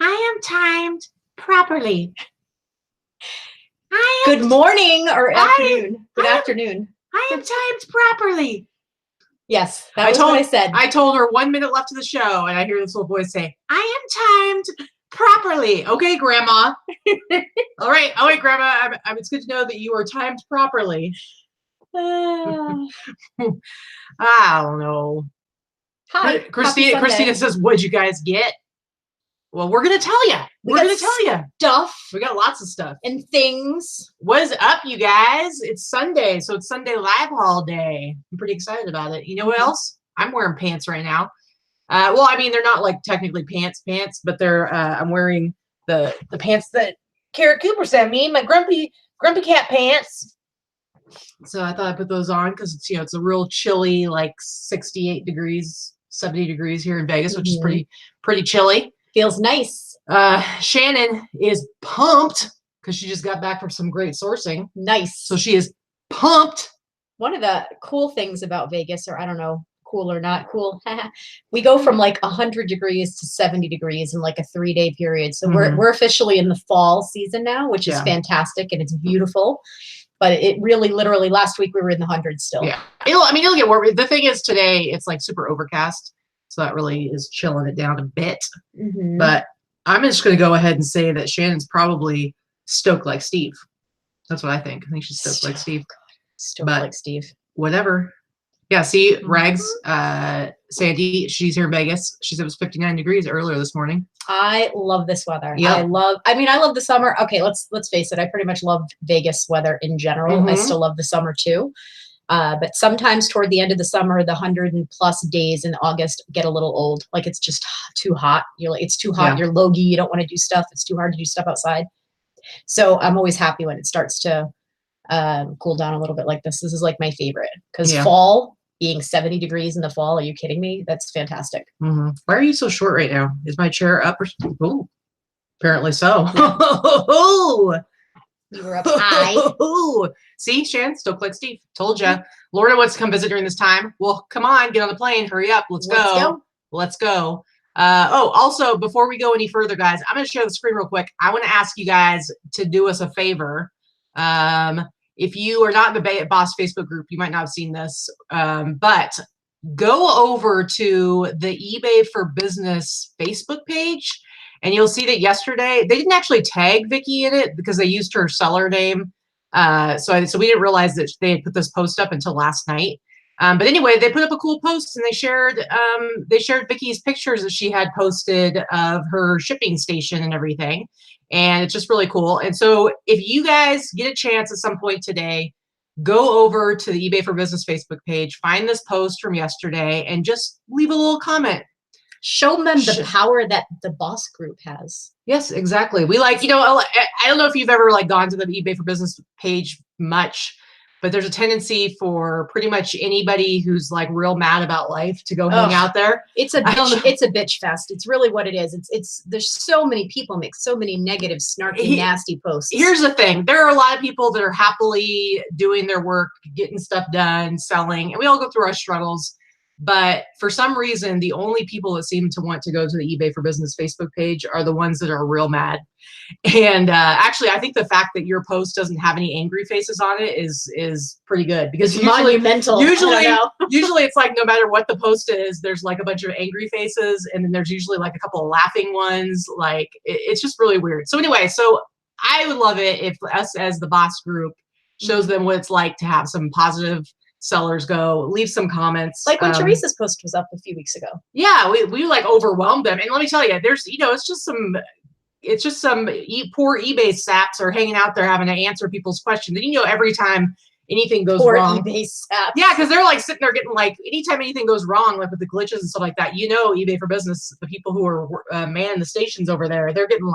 I am timed properly. Good morning or afternoon. Good I afternoon. I am timed properly. Yes, that was what I said. I told her 1 minute left of the show, and I hear this little voice say, I am timed properly. Okay, Grandma. All right. Oh, wait, Grandma. It's good to know that you are timed properly. I don't know. Hi, Christina says, what'd you guys get? Well, we're going to tell you. We're going to tell you. Stuff. We got lots of stuff. And things. What is up, you guys? It's Sunday, so it's Sunday Live Haul Day. I'm pretty excited about it. You know what else? I'm wearing pants right now. Well, I mean, they're not like technically pants, but they're, I'm wearing the pants that Kara Cooper sent me, my grumpy cat pants. So I thought I'd put those on because it's, it's a real chilly, like 68 degrees, 70 degrees here in Vegas, which is pretty chilly. Feels nice. Shannon is pumped because she just got back from some great sourcing. Nice. So she is pumped. One of the cool things about Vegas, or I don't know, cool or not cool, we go from like 100 degrees to 70 degrees in like a 3-day period. So we're officially in the fall season now, which is fantastic and it's beautiful. But it really, literally, last week we were in the hundreds still. Yeah, it'll get warm. The thing is, today it's like super overcast. So that really is chilling it down a bit. But I'm just going to go ahead and say that Shannon's probably stoked like Steve. That's what I think. I think she's stoked like Steve. Stoked like Steve. Whatever. Yeah, see, Rags, Sandy, she's here in Vegas. She said it was 59 degrees earlier this morning. I love this weather. Yep. I love the summer. Okay, let's face it. I pretty much love Vegas weather in general. I still love the summer too. But sometimes toward the end of the summer, the 100+ days in August get a little old. Like it's just too hot. You're like, it's too hot. You're logy. You don't want to do stuff. It's too hard to do stuff outside. So I'm always happy when it starts to cool down a little bit like this. This is like my favorite because fall being 70 degrees in the fall. Are you kidding me? That's fantastic. Why are you so short right now? Is my chair up or something? Oh, apparently so. You were up high. See, Shan, stoked like Steve. Told ya. Lorna wants to come visit during this time. Well, come on, get on the plane. Hurry up. Let's go. Also, before we go any further, guys, I'm going to share the screen real quick. I want to ask you guys to do us a favor. If you are not in the Boss Facebook group, you might not have seen this, but go over to the eBay for Business Facebook page. And you'll see that yesterday, they didn't actually tag Vicky in it because they used her seller name. So we didn't realize that they had put this post up until last night. But anyway, they put up a cool post and they shared Vicky's pictures that she had posted of her shipping station and everything. And it's just really cool. And so if you guys get a chance at some point today, go over to the eBay for Business Facebook page, find this post from yesterday, and just leave a little comment. Show them the power that the Boss group has. Yes, exactly. We I don't know if you've ever gone to the eBay for Business page much, but there's a tendency for pretty much anybody who's real mad about life to go hang out there. It's a bitch fest. It's really what it is. There's so many people make so many negative, snarky, nasty posts. Here's the thing. There are a lot of people that are happily doing their work, getting stuff done, selling, and we all go through our struggles. But for some reason, the only people that seem to want to go to the eBay for Business Facebook page are the ones that are real mad. And actually, I think the fact that your post doesn't have any angry faces on it is pretty good because it's monumental. Usually it's no matter what the post is, there's a bunch of angry faces, and then there's usually a couple of laughing ones. It's just really weird. So anyway, I would love it if us as the Boss group shows them what it's like to have some positive sellers go, leave some comments. Like when Teresa's post was up a few weeks ago. Yeah, we overwhelmed them. And let me tell you, there's, it's just some poor eBay saps are hanging out there having to answer people's questions. And every time anything goes wrong. eBay saps. Yeah, because they're sitting there getting anytime anything goes wrong, with the glitches and stuff like that, eBay for Business, the people who are manning the stations over there, they're getting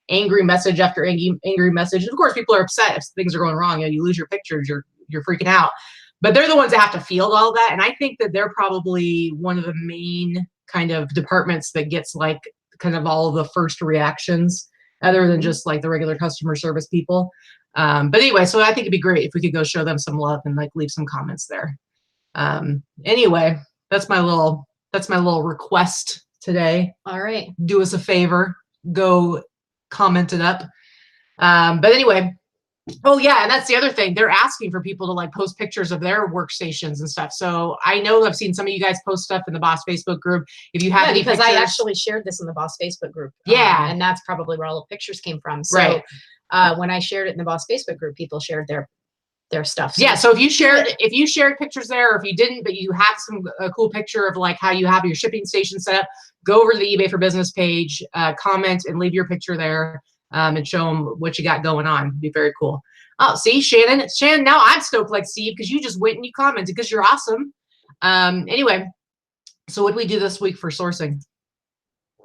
angry message after angry message. And of course, people are upset if things are going wrong. You lose your pictures, you're freaking out. But they're the ones that have to field all that. And I think that they're probably one of the main kind of departments that gets kind of all of the first reactions other than just the regular customer service people. But anyway, so I think it'd be great if we could go show them some love and leave some comments there. Anyway, that's my little request today. All right. Do us a favor. go comment it up. But anyway, oh yeah, and that's the other thing. They're asking for people to like post pictures of their workstations and stuff. So I know I've seen some of you guys post stuff in the Boss Facebook group. If you have any because pictures, I actually shared this in the Boss Facebook group. Yeah. And that's probably where all the pictures came from. So Right. When I shared it in the Boss Facebook group, people shared their stuff. So yeah. So if you shared pictures there, or if you didn't, but you have a cool picture of like how you have your shipping station set up, go over to the eBay for Business page, comment and leave your picture there, and show them what you got going on. It'd be very cool. Oh, see, Shannon, now I'm stoked like Steve because you just went and you commented because you're awesome. Anyway, so what did we do this week for sourcing?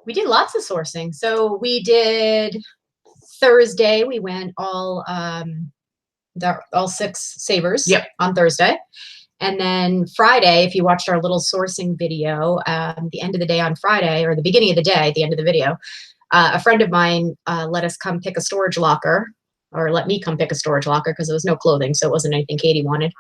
We did lots of sourcing. So we did Thursday. We went all 6 savers on Thursday. And then Friday, if you watched our little sourcing video, the end of the day on Friday, or the beginning of the day, the end of the video, a friend of mine let us come pick a storage locker, or let me come pick a storage locker because there was no clothing. So it wasn't anything Katie wanted,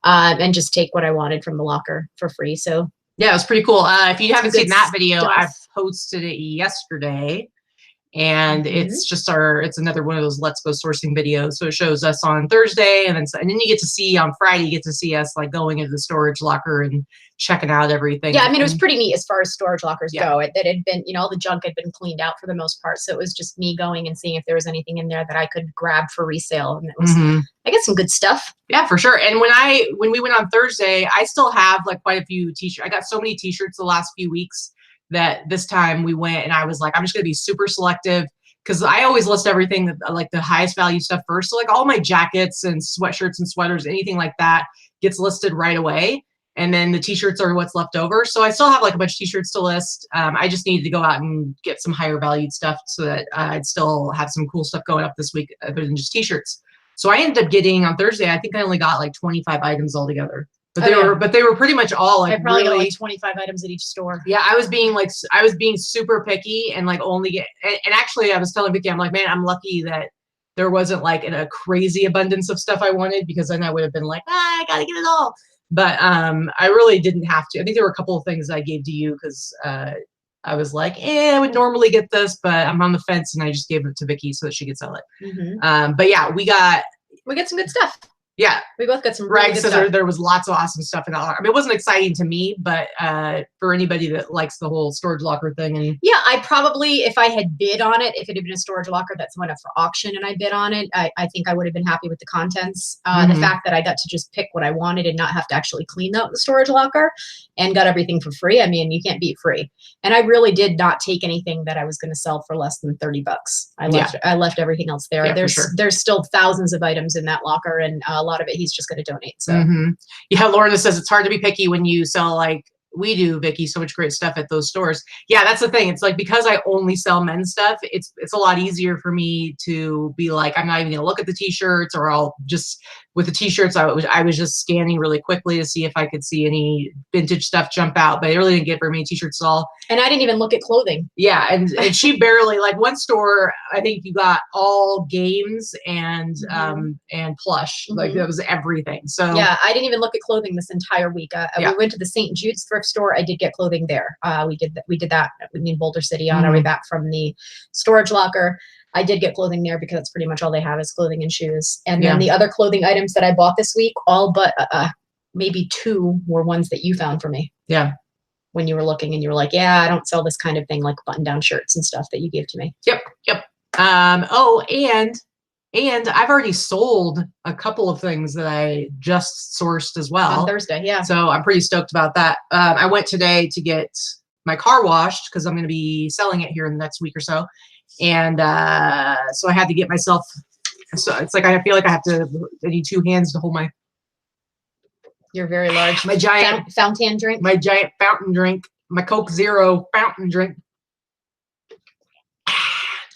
and just take what I wanted from the locker for free. So yeah, it was pretty cool. If you haven't seen that video, stuff. I posted it yesterday. And it's just it's another one of those Let's Go sourcing videos. So it shows us on Thursday, and then you get to see on Friday, you get to see us like going into the storage locker and checking out everything. Yeah, I mean, it was pretty neat as far as storage lockers go. That had been, all the junk had been cleaned out for the most part. So it was just me going and seeing if there was anything in there that I could grab for resale. And it was, I got some good stuff. Yeah, for sure. And when we went on Thursday, I still have like quite a few t-shirts. I got so many t-shirts the last few weeks that this time we went and I was like, I'm just going to be super selective because I always list everything that, like the highest value stuff first. So like all my jackets and sweatshirts and sweaters, anything like that gets listed right away. And then the t-shirts are what's left over. So I still have like a bunch of t-shirts to list. I just needed to go out and get some higher valued stuff so that I'd still have some cool stuff going up this week other than just t-shirts. So I ended up getting on Thursday, I think I only got like 25 items altogether. But they were pretty much all like I probably really, got like 25 items at each store. Yeah, I was being super picky and like only and actually I was telling Vicky, I'm like, man, I'm lucky that there wasn't like a crazy abundance of stuff I wanted, because then I would have been like, I gotta get it all. But I really didn't have to. I think there were a couple of things I gave to you because I was like, I would normally get this, but I'm on the fence, and I just gave it to Vicky so that she could sell it. But yeah, we got some good stuff. Yeah, we both got some really good stuff. There was lots of awesome stuff in that locker. I mean, it wasn't exciting to me, but for anybody that likes the whole storage locker thing, and yeah, I probably, if I had bid on it, if it had been a storage locker that's went up for auction and I bid on it, I think I would have been happy with the contents. The fact that I got to just pick what I wanted and not have to actually clean out the storage locker and got everything for free. I mean, you can't beat free. And I really did not take anything that I was going to sell for less than $30. I left everything else there. Yeah, there's still thousands of items in that locker, and a lot of it he's just going to donate. So yeah, Lorna says it's hard to be picky when you sell like we do, Vicky, so much great stuff at those stores. Yeah, that's the thing. It's like, because I only sell men's stuff, it's a lot easier for me to be like, I'm not even gonna look at the t-shirts, or I'll just, with the t-shirts, I was just scanning really quickly to see if I could see any vintage stuff jump out, but I really didn't get very many t-shirts at all. And I didn't even look at clothing. Yeah, and she barely, like one store, I think you got all games and plush, like that was everything. So yeah, I didn't even look at clothing this entire week. We went to the St. Jude's thrift store. I did get clothing there. We did that in Boulder City on our way back from the storage locker. I did get clothing there because that's pretty much all they have is clothing and shoes. And then the other clothing items that I bought this week, all but maybe 2 were ones that you found for me. Yeah. When you were looking and you were like, yeah, I don't sell this kind of thing, like button down shirts and stuff that you gave to me. Yep. Oh, and I've already sold a couple of things that I just sourced as well. On Thursday, yeah. So I'm pretty stoked about that. I went today to get my car washed because I'm going to be selling it here in the next week or so. And so I had to get myself, so it's like I feel like I need 2 hands to hold my very large, my giant fountain drink, my giant fountain drink, my Coke Zero fountain drink.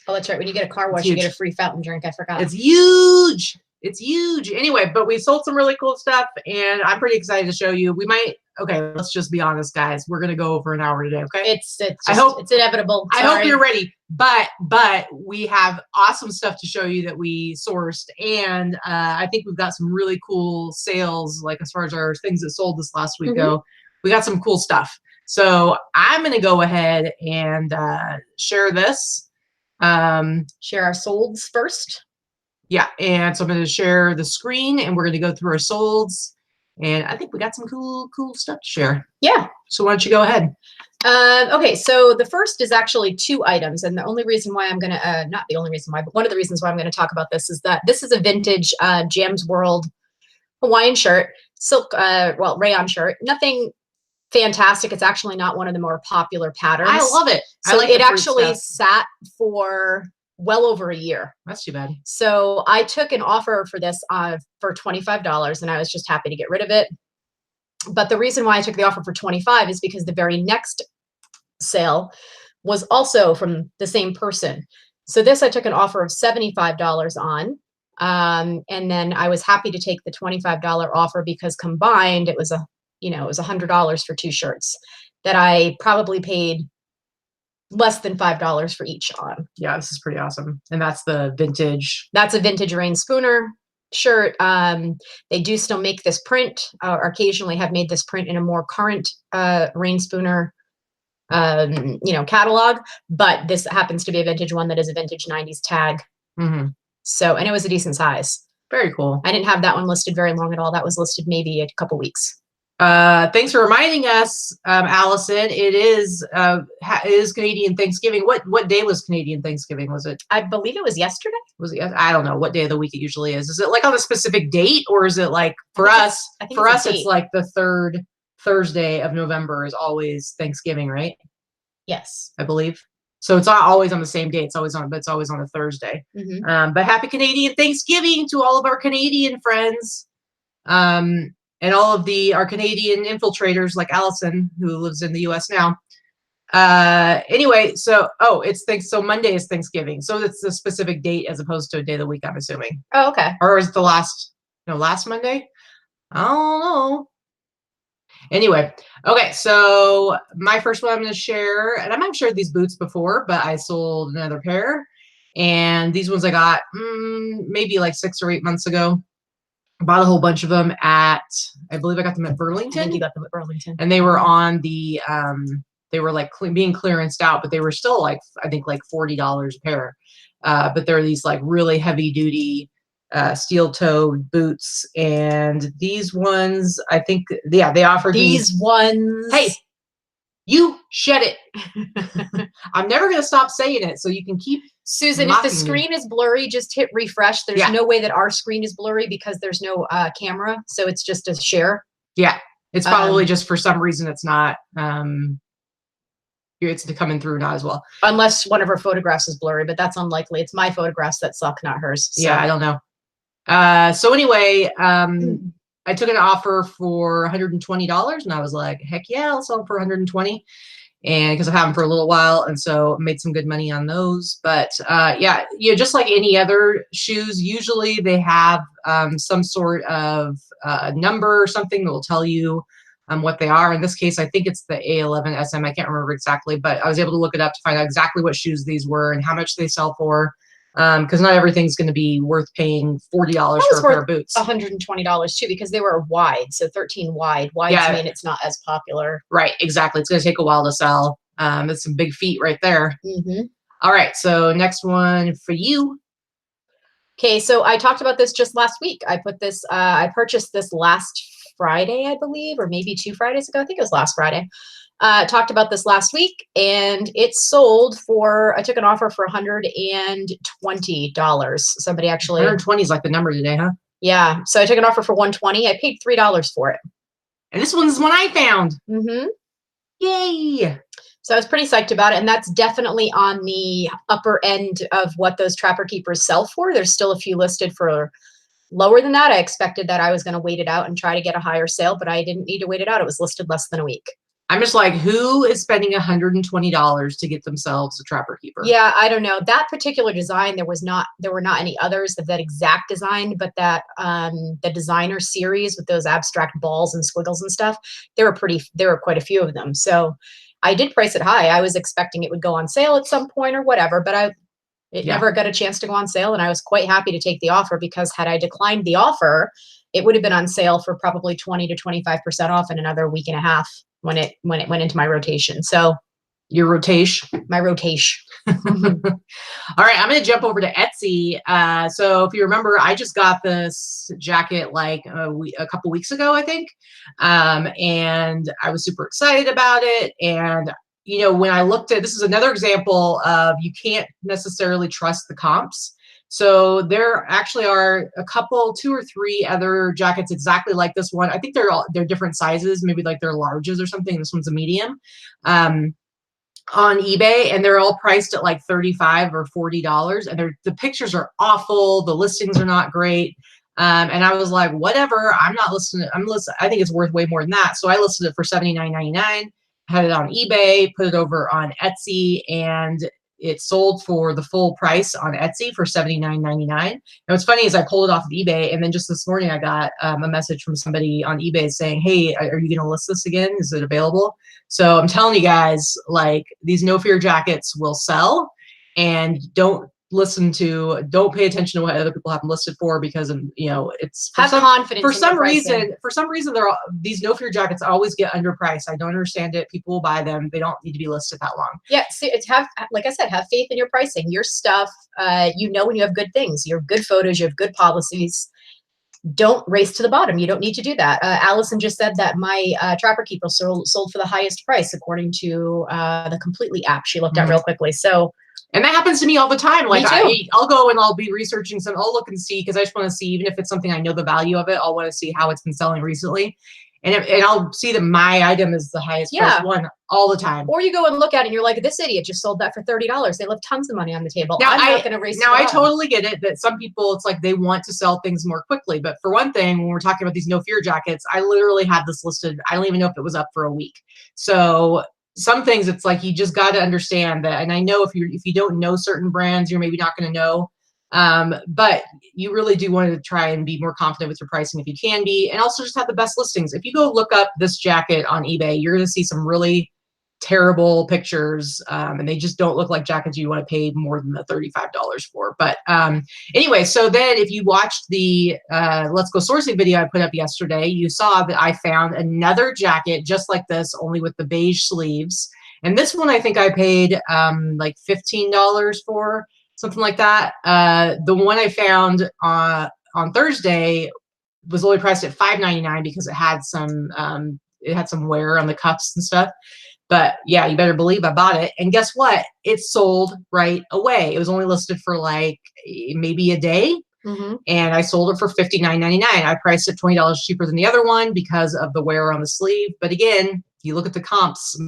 Oh, that's right. When you get a car wash, you get a free fountain drink. I forgot. It's huge. It's huge. Anyway, but we sold some really cool stuff, and I'm pretty excited to show you. We might. Okay, let's just be honest, guys. We're gonna go over an hour today. Okay. It's inevitable. Sorry. I hope you're ready. But we have awesome stuff to show you that we sourced, and I think we've got some really cool sales. Like as far as our things that sold this last week go, we got some cool stuff. So I'm gonna go ahead and share this. Share our solds first. Yeah, and so I'm going to share the screen, and we're going to go through our solds. And I think we got some cool stuff to share. Yeah. So why don't you go ahead? Okay, so the first is actually 2 items, and the only reason why I'm going to, not the only reason why, but one of the reasons why I'm going to talk about this is that this is a vintage Jam's World Hawaiian shirt, silk, well, rayon shirt. Nothing fantastic. It's actually not one of the more popular patterns. I love it. So I like it actually sat for well over a year. That's too bad. So I took an offer for this for $25, and I was just happy to get rid of it. But the reason why I took the offer for $25 is because the very next sale was also from the same person. So this I took an offer of $75 on. And then I was happy to take the $25 offer because combined it was it was $100 for 2 shirts that I probably paid less than $5 for each on. Yeah, this is pretty awesome. And that's the vintage. That's a vintage Rain Spooner shirt. They do still make this print, or occasionally have made this print in a more current Rain Spooner catalog, but this happens to be a vintage one that is a vintage 90s tag. Mm-hmm. So, and it was a decent size. Very cool. I didn't have that one listed very long at all. That was listed maybe a couple weeks. Thanks for reminding us, Allison. It is Canadian Thanksgiving. What day was Canadian Thanksgiving? Was it? I believe it was yesterday. Was it? I don't know what day of the week it usually is. Is it like on a specific date, or is it like for us? For us, it's like the 3rd Thursday of November is always Thanksgiving, right? Yes, I believe. So it's not always on the same day. It's always on a Thursday. Mm-hmm. But happy Canadian Thanksgiving to all of our Canadian friends. And all of our Canadian infiltrators like Allison, who lives in the US now. Anyway, so, so Monday is Thanksgiving. So it's the specific date as opposed to a day of the week, I'm assuming. Oh, okay. Or is it last Monday? I don't know. Anyway, okay, so my first one I'm going to share, and I might have shared these boots before, but I sold another pair. And these ones I got maybe like 6 or 8 months ago. Bought a whole bunch of them I believe I got them at Burlington. I think you got them at Burlington. And they were on the, they were like being clearanced out, but they were still like, I think like $40 a pair. But they're these like really heavy duty steel-toed boots. And these ones, I think, yeah, they offered these ones. Hey, you shed it. I'm never going to stop saying it, so you can keep Susan, if the screen is blurry, just hit refresh. There's no way that our screen is blurry because there's no camera, so it's just a share. Yeah, it's probably just for some reason it's not. It's coming through not as well. Unless one of her photographs is blurry, but that's unlikely. It's my photographs that suck, not hers. So. Yeah, I don't know. So anyway, I took an offer for $120, and I was like, heck yeah, I'll sell them for $120. And because I've had them for a little while, and so made some good money on those. But yeah, just like any other shoes, usually they have some sort of number or something that will tell you what they are. In this case, I think it's the A11 SM. I can't remember exactly, but I was able to look it up to find out exactly what shoes these were and how much they sell for. Because not everything's going to be worth paying $40 for a pair of boots. $120 too, because they were wide, so 13 wide. Wide to mean it's not as popular. Right, exactly. It's going to take a while to sell. It's some big feet right there. Mm-hmm. All right, so next one for you. Okay, so I talked about this just last week. I purchased this last Friday, I believe, or maybe 2 Fridays ago. I think it was last Friday. Talked about this last week, and it sold for, I took an offer for $120. Somebody actually. 120 is like the number today, huh? Yeah. So I took an offer for $120. I paid $3 for it. And this one's one I found. Mm-hmm. Yay. So I was pretty psyched about it. And that's definitely on the upper end of what those Trapper Keepers sell for. There's still a few listed for lower than that. I expected that I was going to wait it out and try to get a higher sale, but I didn't need to wait it out. It was listed less than a week. I'm just like, who is spending $120 to get themselves a Trapper Keeper? Yeah, I don't know. That particular design, there were not any others of that exact design, but that the designer series with those abstract balls and squiggles and stuff, there were quite a few of them. So I did price it high. I was expecting it would go on sale at some point or whatever, but it never got a chance to go on sale, and I was quite happy to take the offer, because had I declined the offer, it would have been on sale for probably 20 to 25% off in another week and a half when it went into my rotation. So Your rotation. My rotation. All right, I'm going to jump over to Etsy. So if you remember, I just got this jacket like a couple weeks ago, I think. And I was super excited about it. And, you know, when I looked at, this is another example of you can't necessarily trust the comps. So there actually are a couple, 2 or 3 other jackets exactly like this one. I think they're different sizes, maybe like they're larges or something. This one's a medium. On eBay, and they're all priced at like $35 or $40, and the pictures are awful. The listings are not great. And I was like, whatever, I'm not listening. I think it's worth way more than that. So I listed it for $79.99, had it on eBay, put it over on Etsy, and it sold for the full price on Etsy for $79.99. And what's funny is I pulled it off of eBay, and then just this morning I got a message from somebody on eBay saying, hey, are you going to list this again? Is it available? So I'm telling you guys, like, these no fear jackets will sell, and don't pay attention to what other people have them listed for, because, you know, it's confidence for some reason, these no fear jackets always get underpriced. I don't understand it. People will buy them. They don't need to be listed that long. Yeah. So like I said, have faith in your pricing, your stuff. You know, when you have good things, you have good photos, you have good policies. Don't race to the bottom. You don't need to do that. Allison just said that my Trapper Keeper sold for the highest price according to the Completely app she looked at real quickly. So, and that happens to me all the time. Like I'll go and I'll be researching some. I'll look and see, because I just want to see, even if it's something I know the value of it, I'll want to see how it's been selling recently. And I'll see that my item is the highest priced one all the time. Or you go and look at it and you're like, this idiot just sold that for $30. They left tons of money on the table. Now, I'm not going to race. Now, I totally get it that some people, it's like they want to sell things more quickly. But for one thing, when we're talking about these no fear jackets, I literally had this listed. I don't even know if it was up for a week. So some things, it's like you just got to understand that. And I know if you don't know certain brands, you're maybe not going to know. But you really do want to try and be more confident with your pricing if you can be, and also just have the best listings. If you go look up this jacket on eBay, you're going to see some really terrible pictures, and they just don't look like jackets you want to pay more than the $35 for. But anyway, so then if you watched the Let's Go Sourcing video I put up yesterday, you saw that I found another jacket just like this, only with the beige sleeves. And this one I think I paid like $15 for. Something like that. The one I found on Thursday was only priced at $5.99 because it had some wear on the cuffs and stuff. But yeah, you better believe I bought it. And guess what? It sold right away. It was only listed for like maybe a day. And I sold it for $59.99. I priced it $20 cheaper than the other one because of the wear on the sleeve. But again, you look at the comps,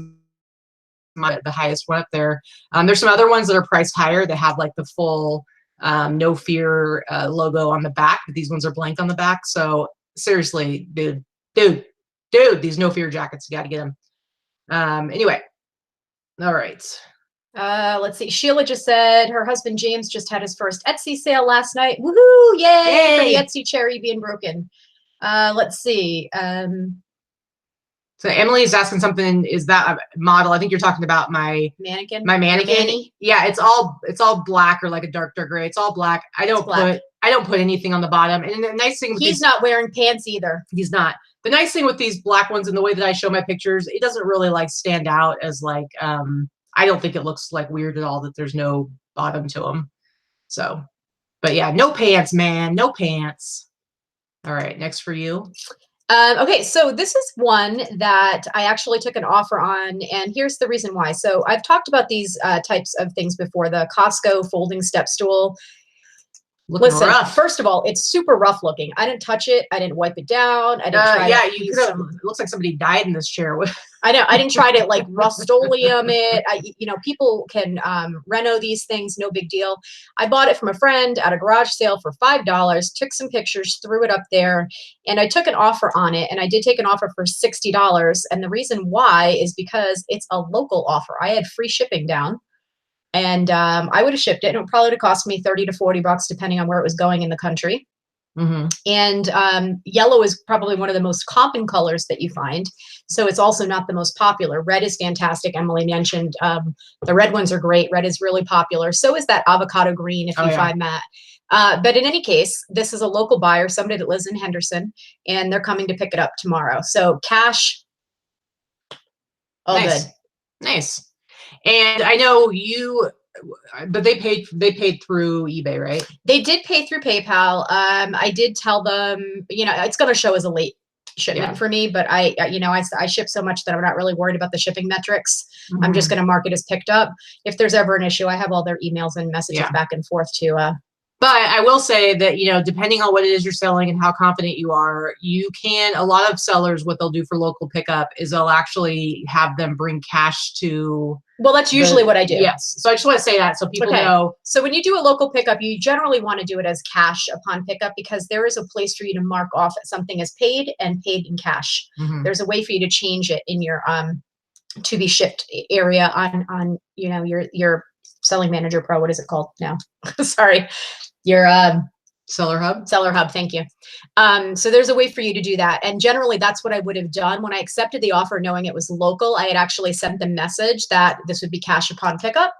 the highest one up there. There's some other ones that are priced higher that have like the full no fear logo on the back, but these ones are blank on the back. So seriously, dude, these no fear jackets, you got to get them. Anyway, all right. Let's see. Sheila just said her husband James just had his first Etsy sale last night. Woohoo! Yay! For the Etsy cherry being broken. Let's see. So Emily is asking something. Is that a model? I think you're talking about my mannequin. My mannequin. Yeah, it's all black or like a dark gray. It's all black. I don't put anything on the bottom. And the nice thing, he's not wearing pants either. He's not. The nice thing with these black ones and the way that I show my pictures, it doesn't really like stand out as like. I don't think it looks like weird at all that there's no bottom to them. So, but yeah, no pants, man, no pants. All right, next for you. Okay, so this is one that I actually took an offer on, and here's the reason why. So I've talked about these types of things before, the Costco folding step stool. Listen, rough. First of all, it's super rough looking. I didn't touch it. I didn't wipe it down. I didn't try to you could have. It looks like somebody died in this chair. I know. I didn't try to like Rust-Oleum it. People can reno these things. No big deal. I bought it from a friend at a garage sale for $5. Took some pictures, threw it up there, and I took an offer on it. And I did take an offer for $60. And the reason why is because it's a local offer. I had free shipping down. And I would have shipped it, and it probably would have cost me $30 to $40, depending on where it was going in the country. And yellow is probably one of the most common colors that you find. So it's also not the most popular. Red is fantastic. Emily mentioned the red ones are great. Red is really popular. So is that avocado green, if you find that. But in any case, this is a local buyer, somebody that lives in Henderson, and they're coming to pick it up tomorrow. So cash, all good. Nice. And I know you, but they paid through eBay, right? They did pay through PayPal. I did tell them, you know, it's going to show as a late shipment for me, but I ship so much that I'm not really worried about the shipping metrics. I'm just going to mark it as picked up. If there's ever an issue, I have all their emails and messages back and forth to, but I will say that, you know, depending on what it is you're selling and how confident you are, you can, a lot of sellers, what they'll do for local pickup is they'll actually have them bring cash to. Well, that's usually what I do. Yes. So I just want to say that so people know. So when you do a local pickup, you generally want to do it as cash upon pickup because there is a place for you to mark off something as paid and paid in cash. There's a way for you to change it in your to be shipped area on you know, your Selling Manager Pro. What is it called now? Sorry. Your Seller Hub. Thank you. So there's a way for you to do that. And generally that's what I would have done when I accepted the offer, knowing it was local. I had actually sent the message that this would be cash upon pickup.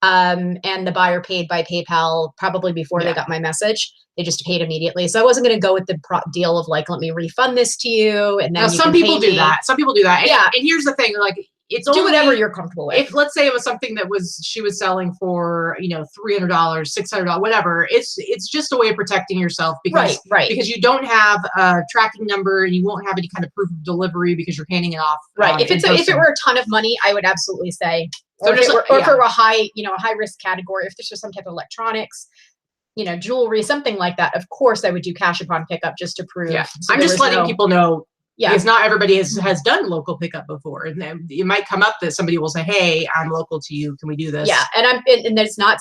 And the buyer paid by PayPal probably before they got my message. They just paid immediately. So I wasn't going to go with the deal of like, let me refund this to you. And then now, some people do that. Some people do that. And, yeah. And here's the thing, like, it's do whatever you're comfortable with. If let's say it was something that she was selling for, you know, $300, $600, whatever, it's just a way of protecting yourself because because you don't have a tracking number and you won't have any kind of proof of delivery because you're handing it off. If it were a ton of money, I would absolutely say, or if it were a high, you know, a high risk category, if there's just some type of electronics, you know, jewelry, something like that, of course I would do cash upon pickup just to prove. Yeah. So I'm just letting people know. Yeah, because not everybody has done local pickup before, and then it might come up that somebody will say, "Hey, I'm local to you. Can we do this?" Yeah, and that's not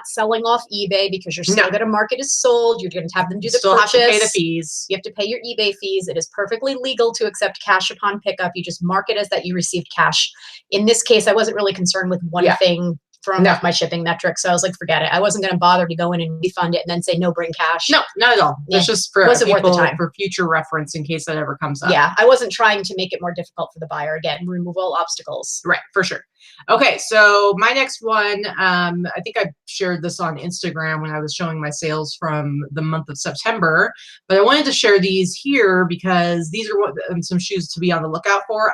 selling off eBay because you're still going to mark it as sold. You're going to have them do the still purchase. Have to pay the fees. You have to pay your eBay fees. It is perfectly legal to accept cash upon pickup. You just mark it as that you received cash. In this case, I wasn't really concerned with one thing throwing off my shipping metrics. So I was like, forget it. I wasn't going to bother to go in and refund it and then say, no, bring cash. No, not at all. It's just for wasn't people, worth the time. For future reference in case that ever comes up. Yeah, I wasn't trying to make it more difficult for the buyer. Again, remove all obstacles. Right, for sure. Okay, so my next one, I think I shared this on Instagram when I was showing my sales from the month of September, but I wanted to share these here because these are some shoes to be on the lookout for.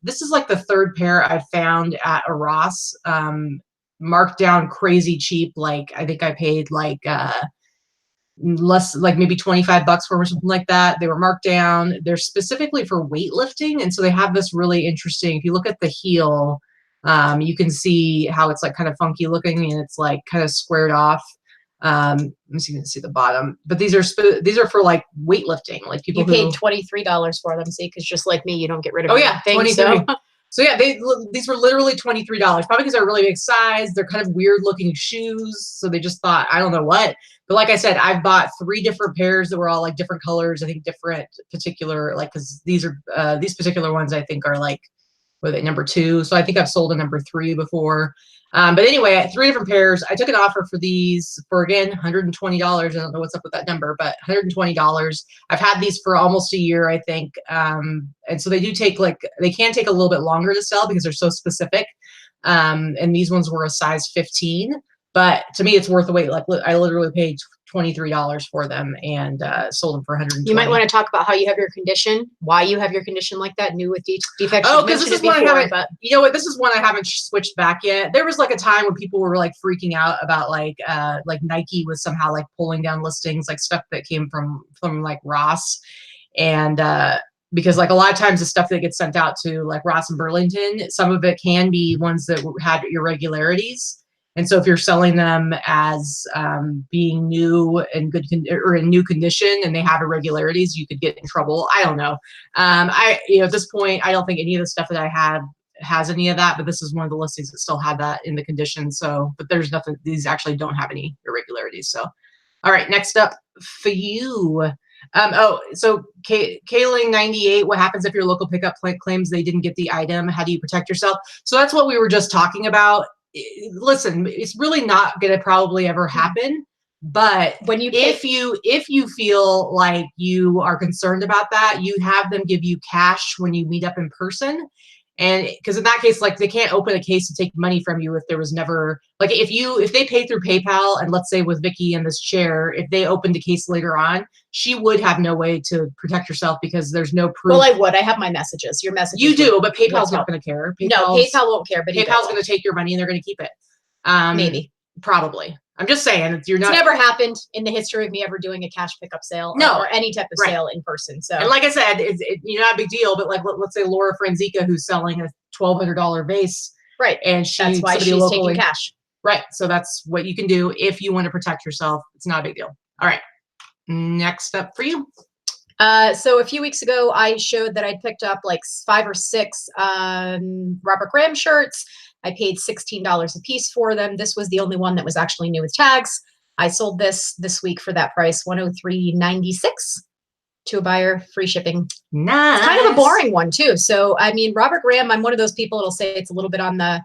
This is like the third pair I found at a Ross. Marked down crazy cheap. Like I think I paid like less, like maybe $25 for them or something like that. They were marked down. They're specifically for weightlifting, and so they have this really interesting. If you look at the heel, you can see how it's like kind of funky looking and it's like kind of squared off. Let me see if you can see the bottom. But these are for like weightlifting, like people. You paid $23 for them, see, because just like me, you don't get rid of. Oh yeah, 23. So yeah, these were literally $23, probably because they're a really big size. They're kind of weird looking shoes. So they just thought, I don't know what. But like I said, I've bought 3 different pairs that were all like different colors. I think different particular, like, because these particular ones I think are like, what are they, number 2. So I think I've sold a number 3 before. But anyway, I had 3 different pairs. I took an offer for these for, again, $120. I don't know what's up with that number, but $120. I've had these for almost a year, I think. And so they do take they can take a little bit longer to sell because they're so specific. And these ones were a size 15, but to me, it's worth the wait. Like I literally paid $23 for them and sold them for $120. You might want to talk about how you have your condition, why you have your condition like that, new with defects. Oh, because this is one I haven't. You know what? This is one I haven't switched back yet. There was like a time when people were like freaking out about like Nike was somehow like pulling down listings, like stuff that came from like Ross, and because like a lot of times the stuff that gets sent out to like Ross and Burlington, some of it can be ones that had irregularities. And so if you're selling them as being new and good or in new condition and they have irregularities, you could get in trouble. I don't know. At this point, I don't think any of the stuff that I have has any of that, but this is one of the listings that still had that in the condition. So, but there's nothing, these actually don't have any irregularities. So, all right, next up for you. So Kayling 98, what happens if your local pickup claims they didn't get the item? How do you protect yourself? So that's what we were just talking about. Listen, it's really not going to probably ever happen. But when if you feel like you are concerned about that, you have them give you cash when you meet up in person. And because in that case, like they can't open a case to take money from you if there was never like if they pay through PayPal, and let's say with Vicky and this chair, if they opened a case later on, she would have no way to protect herself because there's no proof. Well, I would. I have my messages. Your messages. You do, but PayPal's not going to care. No, PayPal won't care, but PayPal's going to take your money and they're going to keep it. Maybe. Probably. I'm just saying, you're not. It's never happened in the history of me ever doing a cash pickup sale or any type of sale in person. So, and like I said, it's not a big deal. But like, let's say Laura Franzica, who's selling a $1,200 vase, right? And that's why she's locally, taking cash, right? So that's what you can do if you want to protect yourself. It's not a big deal. All right, next up for you. So a few weeks ago, I showed that I'd picked up like 5 or 6 Robert Graham shirts. I paid $16 a piece for them. This was the only one that was actually new with tags. I sold this week for that price, $103.96 to a buyer, free shipping. Nice. It's kind of a boring one too. So, I mean, Robert Graham, I'm one of those people that'll say it's a little bit on the,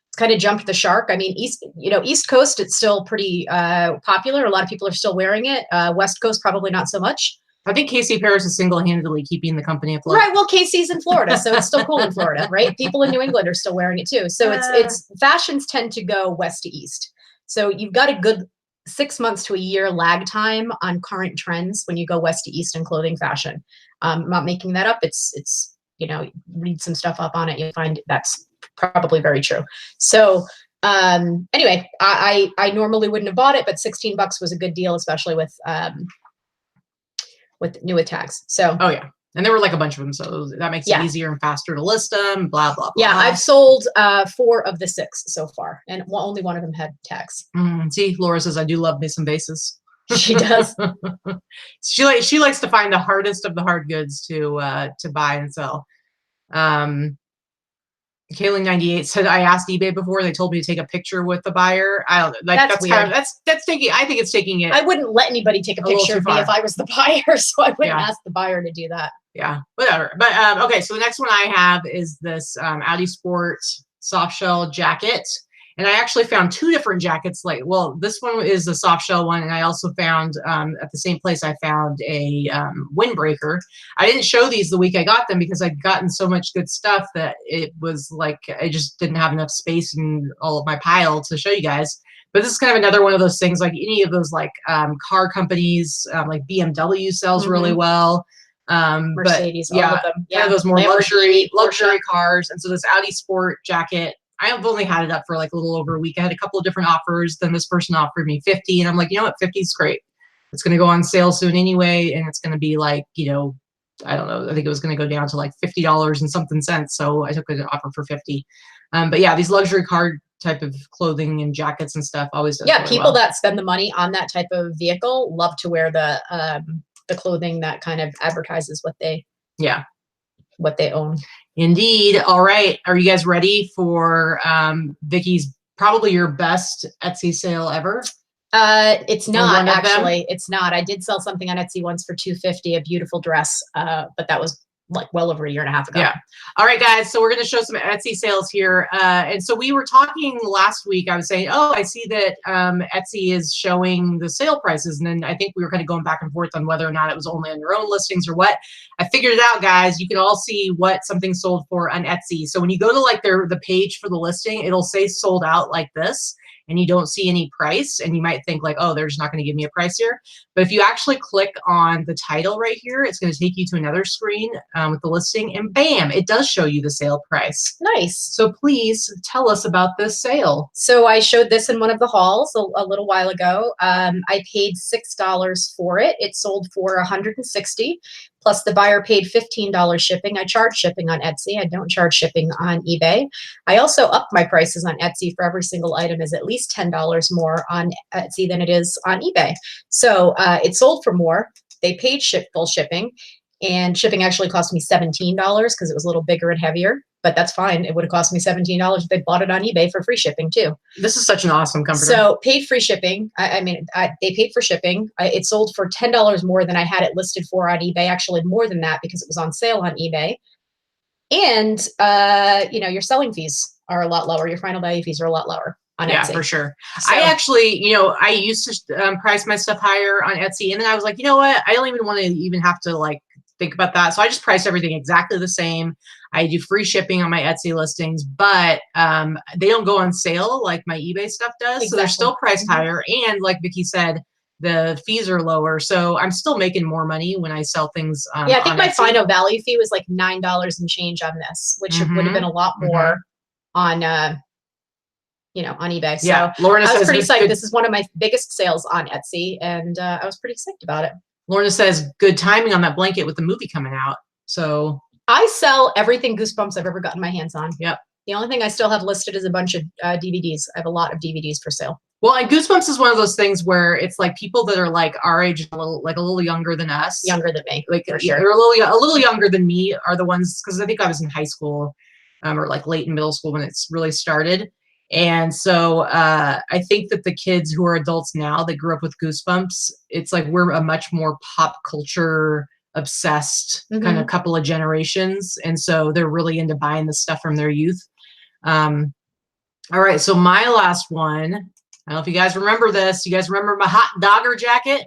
it's kind of jumped the shark. I mean, East Coast, it's still pretty popular. A lot of people are still wearing it. West Coast, probably not so much. I think Casey Paris is single-handedly keeping the company afloat. Right. Well, Casey's in Florida, so it's still cool in Florida, right? People in New England are still wearing it too. So it's fashions tend to go west to east. So you've got a good 6 months to a year lag time on current trends when you go west to east in clothing fashion. I'm not making that up. It's read some stuff up on it. You'll find that's probably very true. So anyway, I normally wouldn't have bought it, but $16 was a good deal, especially with new tags. So oh yeah, and there were like a bunch of them, so that makes it easier and faster to list them. Blah blah blah. Yeah, I've sold 4 of the 6 so far, and only one of them had tags. See, Laura says I do love me some vases. She does. she likes to find the hardest of the hard goods to buy and sell. Kayling98 said, I asked eBay before. They told me to take a picture with the buyer. I don't like that's weird. That's taking. I think it's taking it. I wouldn't let anybody take a picture of me if I was the buyer, so I wouldn't ask the buyer to do that. Yeah, whatever. But okay, so the next one I have is this Audi Sport soft shell jacket. And I actually found 2 different jackets. Like, well, this one is a soft shell one, and I also found at the same place I found a windbreaker. I didn't show these the week I got them because I'd gotten so much good stuff that it was like I just didn't have enough space in all of my pile to show you guys. But this is kind of another one of those things, like any of those like car companies, like BMW sells really well. Mercedes, all of them. Yeah, those more luxury cars. And so this Audi Sport jacket, I've only had it up for like a little over a week. I had a couple of different offers. Then this person offered me 50, and I'm like, you know what, 50 is great. It's going to go on sale soon anyway, and it's going to be like, I don't know. I think it was going to go down to like $50 and something cents. So I took an offer for 50. But yeah, these luxury car type of clothing and jackets and stuff always does really people that spend the money on that type of vehicle love to wear the clothing that kind of advertises what they own. Indeed. All right. Are you guys ready for Vicky's probably your best Etsy sale ever? It's not actually. It's not. I did sell something on Etsy once for $250, a beautiful dress, but that was like well over a year and a half ago. Yeah. All right, guys. So we're going to show some Etsy sales here. And so we were talking last week. I was saying, oh, I see that Etsy is showing the sale prices. And then I think we were kind of going back and forth on whether or not it was only on your own listings or what. I figured it out, guys. You can all see what something sold for on Etsy. So when you go to like the page for the listing, it'll say sold out like this. And you don't see any price, and you might think like, oh, they're just not going to give me a price here. But if you actually click on the title right here, it's going to take you to another screen with the listing, and bam, it does show you the sale price. Nice. So please tell us about this sale. So I showed this in one of the hauls a little while ago. I paid $6 for it. It sold for $160. Plus the buyer paid $15 shipping. I charge shipping on Etsy. I don't charge shipping on eBay. I also upped my prices on Etsy for every single item is at least $10 more on Etsy than it is on eBay. So it sold for more. They paid full shipping, and shipping actually cost me $17 because it was a little bigger and heavier. But that's fine. It would have cost me $17 if they bought it on eBay for free shipping too. This is such an awesome comforter. So paid free shipping. They paid for shipping. It sold for $10 more than I had it listed for on eBay. Actually, more than that because it was on sale on eBay. And your selling fees are a lot lower. Your final value fees are a lot lower on Etsy. Yeah, for sure. So, I actually, I used to price my stuff higher on Etsy, and then I was like, you know what? I don't even want to even have to like think about that. So I just price everything exactly the same. I do free shipping on my Etsy listings, but they don't go on sale like my eBay stuff does. Exactly. So they're still priced higher. And like Vicky said, the fees are lower. So I'm still making more money when I sell things. Yeah, I think my Etsy. final value fee was like $9 and change on this, which would have been a lot more on, you know, on eBay. Yeah, so Lorna I was says pretty psyched. This is one of my biggest sales on Etsy, and I was pretty psyched about it. Lorna says good timing on that blanket with the movie coming out. So I sell everything Goosebumps I've ever gotten my hands on. Yep. The only thing I still have listed is a bunch of DVDs. I have a lot of DVDs for sale. Well, and Goosebumps is one of those things where it's like people that are like our age, a little younger than us, younger than me, like for sure. They're a little younger than me are the ones, because I think I was in high school, or like late in middle school when it's really started. And so I think that the kids who are adults now that grew up with Goosebumps, it's like we're a much more pop culture obsessed kind of couple of generations, and so they're really into buying the stuff from their youth. All right, so my last one. I don't know if you guys remember this. You guys remember my hot dogger jacket?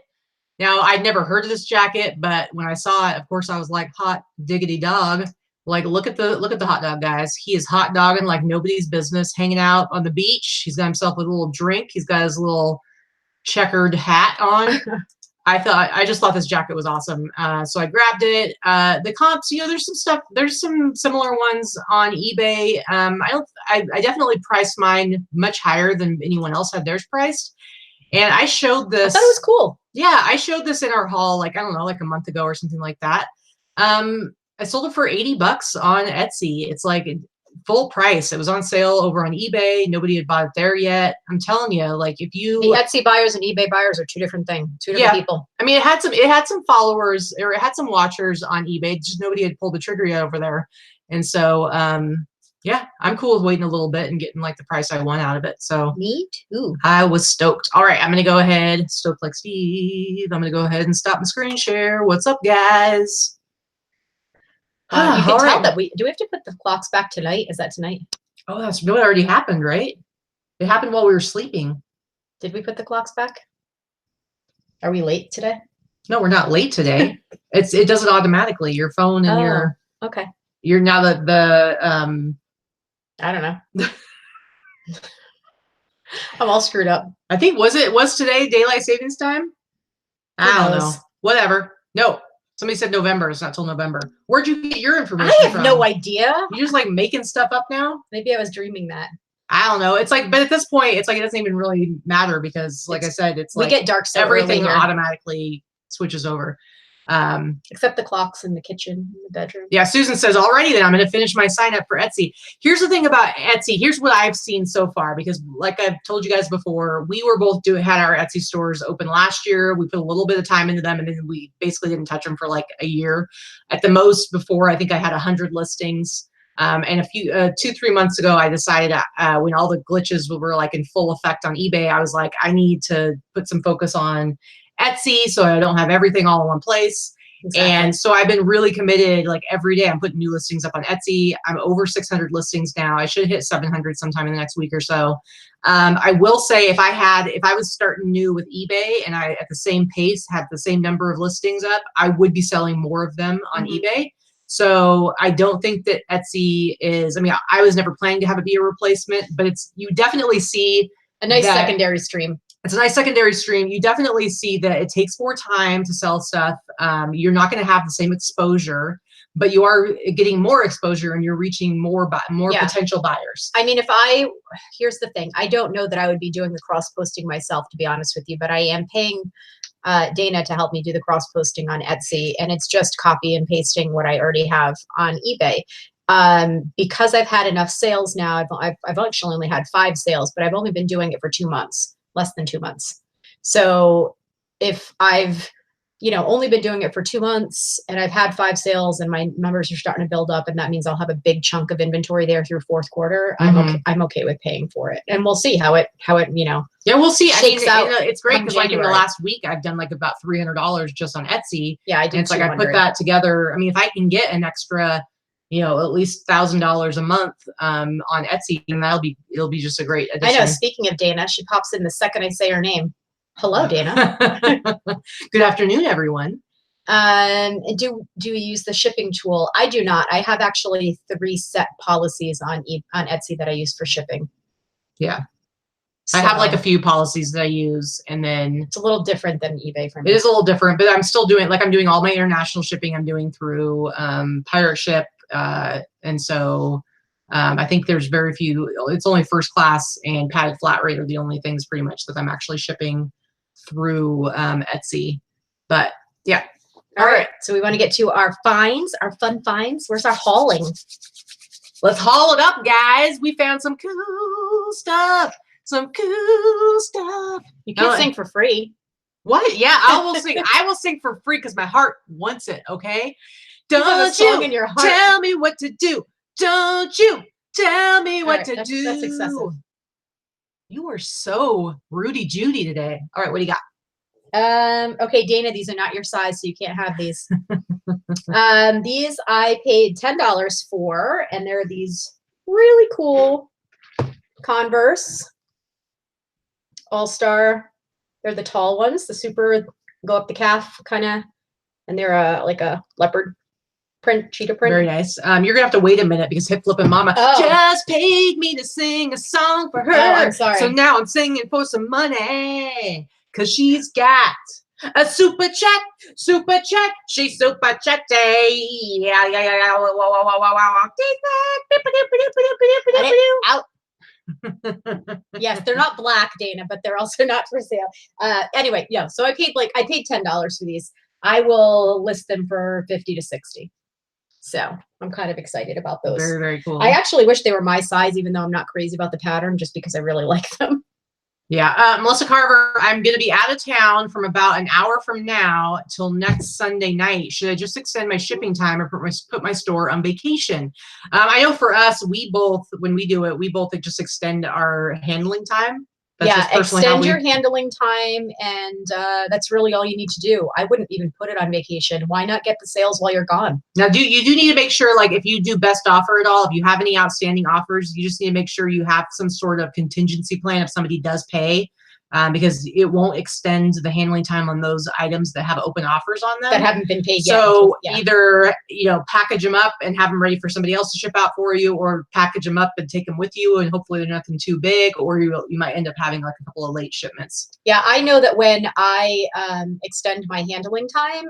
Now, I'd never heard of this jacket, but when I saw it, of course, I was like, hot diggity dog. Like, look at the hot dog, guys. He is hot dogging like nobody's business, hanging out on the beach. He's got himself a little drink. He's got his little checkered hat on. I just thought this jacket was awesome. So I grabbed it. The comps, you know, there's some stuff, there's some similar ones on eBay. I definitely priced mine much higher than anyone else had theirs priced. And I showed this. I thought it was cool. Yeah, I showed this in our haul, like, I don't know, like a month ago or something like that. I sold it for $80 on Etsy. It's like full price. It was on sale over on eBay. Nobody had bought it there yet. I'm telling you, like, if you the Etsy buyers and eBay buyers are two different things, two different people. I mean, it had some followers, or it had some watchers on eBay. Just nobody had pulled the trigger yet over there. And so, yeah, I'm cool with waiting a little bit and getting like the price I want out of it. So me too. I was stoked. All right, I'm gonna go ahead, stoked like Steve. I'm gonna go ahead and stop the screen share. What's up, guys? You can tell that do we have to put the clocks back tonight? Is that tonight? Oh, that's really already happened, right? It happened while we were sleeping. Did we put the clocks back? Are we late today? No, we're not late today. It does it automatically. Your phone and your okay. You're now the I don't know. I'm all screwed up. I think was today daylight savings time? I don't know. Whatever. No. Somebody said November. It's not till November. Where'd you get your information I have from? no idea. You just like making stuff up now? Maybe I was dreaming that. I don't know. It's like, but at this point, it's like it doesn't even really matter because, like I said, it's like we get dark so everything automatically switches over. Except the clocks in the kitchen, in the bedroom. Yeah, Susan says, alrighty then, I'm going to finish my sign up for Etsy. Here's the thing about Etsy. Here's what I've seen so far, because like I've told you guys before, we were both had our Etsy stores open last year. We put a little bit of time into them, and then we basically didn't touch them for like a year. At the most, before, I think I had 100 listings. And a few 2-3 months ago, I decided when all the glitches were like in full effect on eBay, I was like, I need to put some focus on Etsy so I don't have everything all in one place. Exactly. And so I've been really committed. Like every day I'm putting new listings up on Etsy. I'm over 600 listings now. I should hit 700 sometime in the next week or so. I will say if I was starting new with eBay and I at the same pace had the same number of listings up, I would be selling more of them on eBay. So I don't think that Etsy is, I mean, I was never planning to have it be a replacement, but you definitely see a nice secondary stream. It's a nice secondary stream. You definitely see that it takes more time to sell stuff. You're not going to have the same exposure, but you are getting more exposure and you're reaching more potential buyers. I mean, here's the thing. I don't know that I would be doing the cross-posting myself, to be honest with you, but I am paying Dana to help me do the cross-posting on Etsy, and it's just copy and pasting what I already have on eBay. Because I've had enough sales now, I've actually only had 5 sales, but I've only been doing it for 2 months. Less than 2 months. So if I've, only been doing it for 2 months and I've had 5 sales and my numbers are starting to build up, and that means I'll have a big chunk of inventory there through 4th quarter, I'm okay with paying for it. And we'll see how it, yeah, we'll see. Shakes out. It's great because like in the last week, I've done like about $300 just on Etsy. Yeah, I did. And it's like I put that together. I mean, if I can get an extra, at least $1,000 a month on Etsy, and it'll be just a great addition. I know. Speaking of Dana, she pops in the second I say her name. Hello, Dana. Good afternoon, everyone. Do you use the shipping tool? I do not. I have actually 3 set policies on Etsy that I use for shipping. Yeah. So, I have like a few policies that I use, and then it's a little different than eBay for me. It is a little different, but I'm still doing, like, I'm doing all my international shipping. I'm doing through Pirate Ship. And so I think there's very few, it's only first class and padded flat rate are the only things pretty much that I'm actually shipping through Etsy. But yeah. All right. So we want to get to our finds, our fun finds. Where's our hauling? Let's haul it up, guys. We found some cool stuff. Some cool stuff. You can't sing for free. What? Yeah, I will sing. I will sing for free because my heart wants it. Okay. Don't you in your heart. tell me what to do. Don't you tell me what to do. That's excessive. You are so Rudy Judy today. All right, what do you got? Okay, Dana, these are not your size, so you can't have these. These I paid $10 for, and they're these really cool Converse All-Star. They're the tall ones, the super go up the calf kind of, and they're like a leopard print, cheetah print. Very nice. You're gonna have to wait a minute because Hip Flippin' Mama just paid me to sing a song for her. Oh, I'm sorry. So now I'm singing for some money because she's got a super check. She's super check day. Yeah. Out. Yes, they're not black, Dana, but they're also not for sale. Anyway, yeah. So I paid $10 for these. I will list them for 50 to 60. So I'm kind of excited about those. Very, very cool. I actually wish they were my size, even though I'm not crazy about the pattern, just because I really like them. Yeah. Melissa Carver, I'm going to be out of town from about an hour from now till next Sunday night. Should I just extend my shipping time or put my store on vacation? I know for us, we both, when we do it, we both just extend our handling time. That's extend your handling time, and that's really all you need to do. I wouldn't even put it on vacation. Why not get the sales while you're gone? Now, you do need to make sure, like, if you do best offer at all, if you have any outstanding offers, you just need to make sure you have some sort of contingency plan if somebody does pay, because it won't extend the handling time on those items that have open offers on them that haven't been paid yet. So either package them up and have them ready for somebody else to ship out for you, or package them up and take them with you, and hopefully they're nothing too big, or you might end up having like a couple of late shipments. Yeah, I know that when I extend my handling time,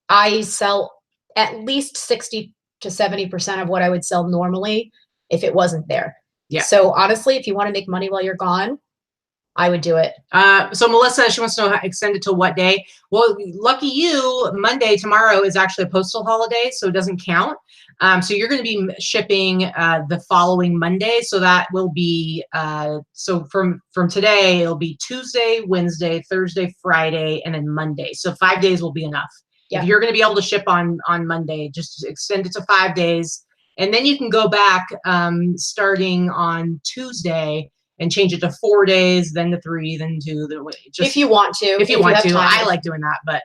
I sell at least 60 to 70% of what I would sell normally if it wasn't there. Yeah. So honestly, if you want to make money while you're gone, I would do it. So Melissa, she wants to know how extend it to what day. Well, lucky you, Monday, tomorrow is actually a postal holiday, so it doesn't count. So you're going to be shipping the following Monday. So that will be, so from today, it'll be Tuesday, Wednesday, Thursday, Friday, and then Monday. So 5 days will be enough. If you're going to be able to ship on Monday, just extend it to 5 days. And then you can go back starting on Tuesday and change it to 4 days, then to 3, then 2. Just, if you want to. If you want to. I like doing that, but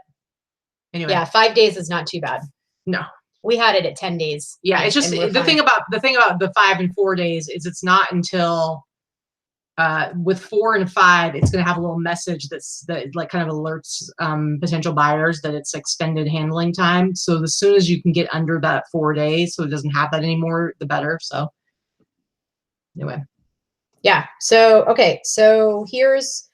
anyway. Yeah, 5 days is not too bad. No. We had it at 10 days. Yeah, it's just the thing about the 5 and 4 days is it's not until with 4 and 5, it's going to have a little message that like kind of alerts potential buyers that it's extended handling time. So as soon as you can get under that 4 days, so it doesn't have that anymore, the better. So anyway. Yeah. So, okay. So here's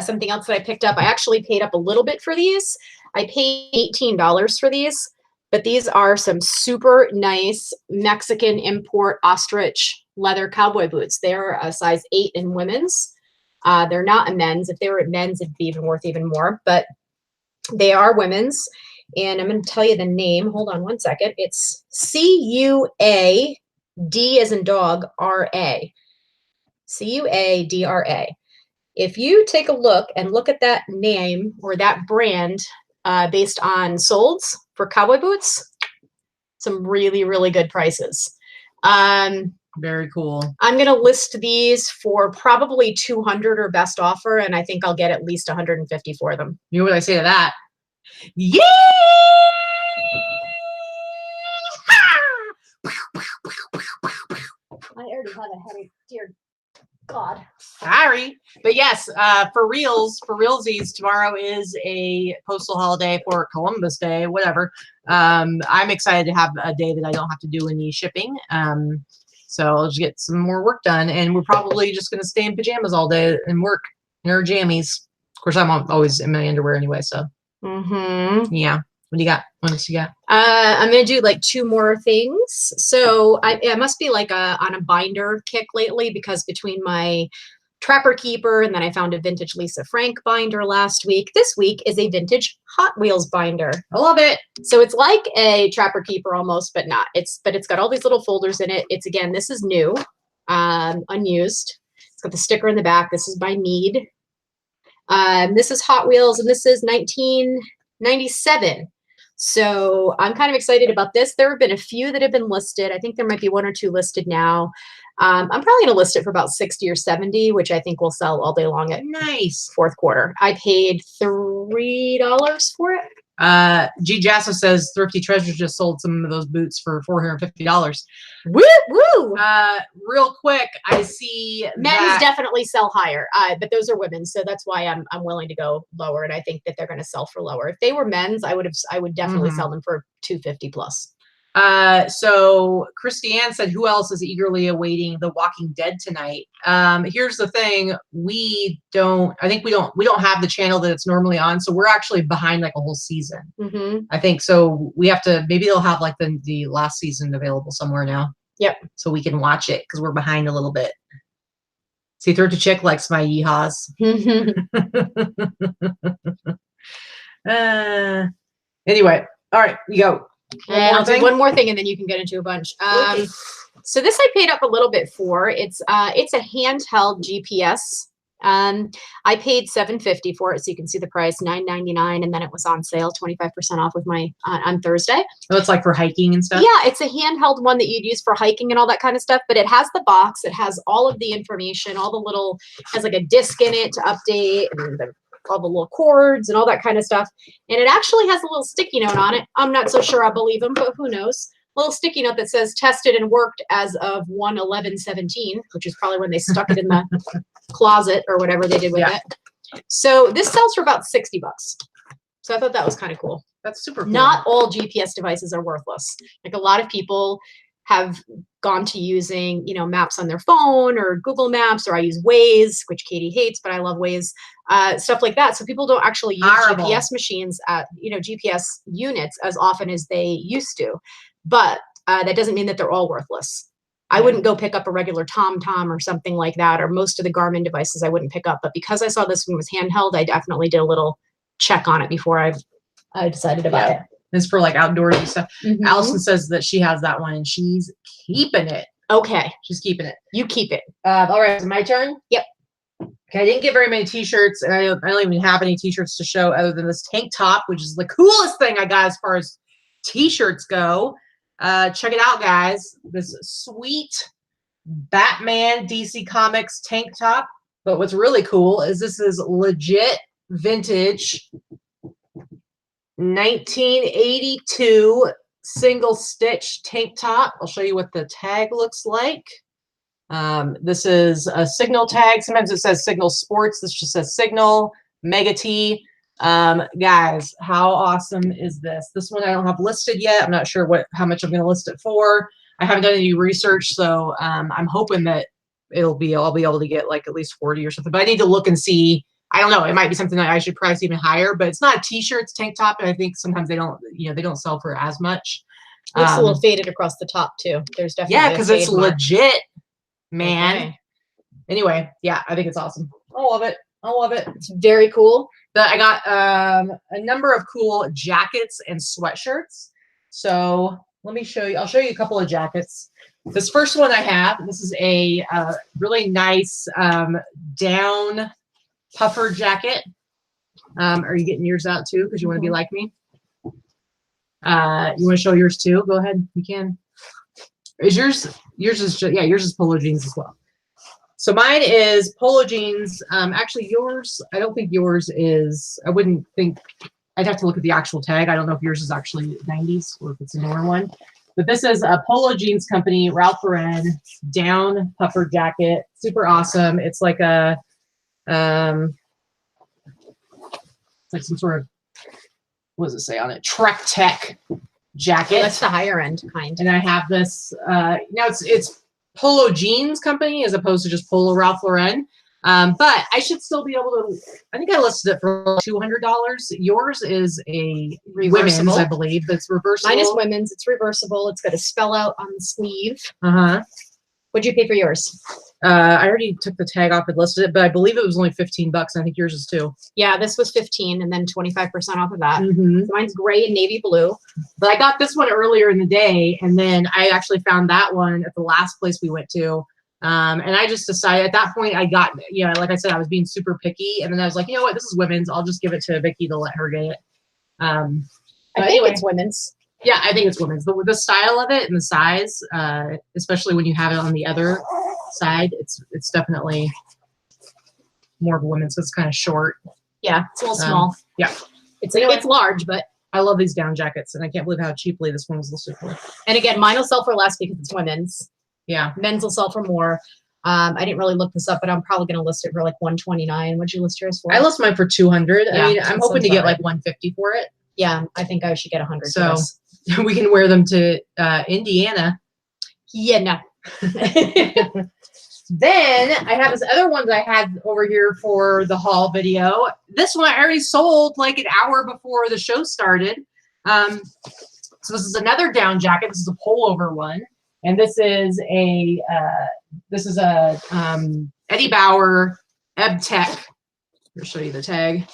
something else that I picked up. I actually paid up a little bit for these. I paid $18 for these, but these are some super nice Mexican import ostrich leather cowboy boots. They're a size 8 in women's. They're not a men's. If they were a men's, it'd be even worth even more, but they are women's. And I'm going to tell you the name. Hold on one second. It's CUAD as in dog, RA. CUADRA. If you take a look and look at that name or that brand based on solds for cowboy boots, some really, really good prices. Very cool. I'm going to list these for probably 200 or best offer, and I think I'll get at least 150 for them. You know what I say to that? Yeah! I already have a headache. Dear God. Sorry. But yes, for realsies, tomorrow is a postal holiday for Columbus Day, whatever. I'm excited to have a day that I don't have to do any shipping. So I'll just get some more work done, and we're probably just going to stay in pajamas all day and work in our jammies. Of course, I'm always in my underwear anyway, so. Yeah. What do you got? What else you got? I'm gonna do like 2 more things. So I must be like on a binder kick lately, because between my Trapper Keeper and then I found a vintage Lisa Frank binder last week. This week is a vintage Hot Wheels binder. I love it. So it's like a Trapper Keeper almost, but not. It's got all these little folders in it. It's, again, this is new, unused. It's got the sticker in the back. This is by Mead. This is Hot Wheels, and this is 1997. So I'm kind of excited about this. There have been a few that have been listed. I think there might be 1 or 2 listed now. I'm probably going to list it for about 60 or 70, which I think will sell all day long at nice fourth quarter. I paid $3 for it. G Jasso says Thrifty Treasures just sold some of those boots for $450. Woo woo! Real quick, I see men's definitely sell higher, but those are women, so that's why I'm willing to go lower, and I think that they're going to sell for lower. If they were men's, I would definitely sell them for $250 plus. So Christiane said, who else is eagerly awaiting The Walking Dead tonight? Here's the thing. We don't have the channel that it's normally on. So we're actually behind like a whole season. I think so. We have to, maybe they'll have like the last season available somewhere now. Yep. So we can watch it because we're behind a little bit. See, Third to Chick likes my yeehaws. Anyway. All right, you go. I'll do one more thing and then you can get into a bunch. Okay. So this I paid up a little bit for. It's a handheld GPS. I paid $7.50 for it, so you can see the price, $9.99, and then it was on sale, 25% off with my on Thursday. Oh, it's like for hiking and stuff? Yeah, it's a handheld one that you'd use for hiking and all that kind of stuff, but it has the box, it has all of the information, all the little, has like a disc in it to update, and all the little cords and all that kind of stuff. And it actually has a little sticky note on it. I'm not so sure I believe them, but who knows? A little sticky note that says tested and worked as of 1/11/17, which is probably when they stuck it in the closet or whatever they did with it. So this sells for about $60. So I thought that was kind of cool. That's super cool. Not all GPS devices are worthless. Like a lot of people have gone to using, maps on their phone or Google Maps, or I use Waze, which Katie hates, but I love Waze, stuff like that. So people don't actually use GPS machines, GPS units as often as they used to. But that doesn't mean that they're all worthless. I wouldn't go pick up a regular TomTom or something like that, or most of the Garmin devices I wouldn't pick up. But because I saw this one was handheld, I definitely did a little check on it before I decided about it. It's for like outdoorsy stuff. Allison says that she has that one and she's keeping it. Okay. She's keeping it. You keep it. All right. So my turn? Yep. Okay. I didn't get very many t-shirts, and I don't even have any t-shirts to show other than this tank top, which is the coolest thing I got as far as t-shirts go. Check it out, guys. This sweet Batman DC Comics tank top. But what's really cool is this is legit vintage 1982 single stitch tank top. I'll show you what the tag looks like. This is a Signal tag. Sometimes it says Signal Sports. This just says Signal Mega T. Guys, how awesome is this? This one I don't have listed yet. I'm not sure how much I'm going to list it for. I haven't done any research, so I'm hoping that I'll be able to get like at least 40 or something. But I need to look and see. I don't know. It might be something that I should price even higher, but it's not a t-shirt, it's tank top. And I think sometimes they don't sell for as much. Looks a little faded across the top too. There's definitely because it's mark. legit, man. Okay. Anyway, yeah, I think it's awesome. I love it. I love it. It's very cool. But I got a number of cool jackets and sweatshirts. So let me show you. I'll show you a couple of jackets. This first one I have, this is a really nice down puffer jacket. Are you getting yours out too? Because you want to be like me? You want to show yours too? Go ahead. You can. Is yours is just, yours is polo jeans as well. So mine is polo jeans. Actually yours, I don't think yours is, I wouldn't think, I'd have to look at the actual tag. I don't know if yours is actually 90s or if it's a newer one. But this is a Polo Jeans Company, Ralph Lauren down puffer jacket. Super awesome. It's like a, it's like some sort of, what does it say on it? Trek Tech jacket. That's the higher end kind. And I have this, now it's Polo Jeans Company as opposed to just Polo Ralph Lauren. But I should still be able to, I think I listed it for $200. Yours is a women's, I believe, but it's reversible. Mine is women's. It's reversible. It's got a spell out on the sleeve. Uh-huh. What'd you pay for yours? I already took the tag off and listed it, but I believe it was only $15. I think yours is too. Yeah, this was 15 and then 25% off of that. Mm-hmm. So mine's gray and navy blue. But I got this one earlier in the day, and then I actually found that one at the last place we went to. And I just decided at that point I got, you know, like I said, I was being super picky, and then I was like, you know what, this is women's. I'll just give it to Vicky to let her get it. I think it's women's. Yeah, I think it's women's. But with the style of it and the size, especially when you have it on the other side, it's definitely more of a women's. So it's kind of short. Yeah, it's a little small. Yeah, it's large, but I love these down jackets, and I can't believe how cheaply this one was listed for. And again, mine will sell for less because it's women's. Yeah, men's will sell for more. I didn't really look this up, but I'm probably going to list it for like $129. What'd you list yours for? I list mine for $200. Yeah, I mean, I'm hoping to get like $150 for it. Yeah, I think I should get $100. So we can wear them to Indiana. Yeah, no. Then I have this other one that I had over here for the haul video. This one I already sold like an hour before the show started. So this is another down jacket. This is a pullover one. And this is a Eddie Bauer Ebb Tech. I'll show you the tag.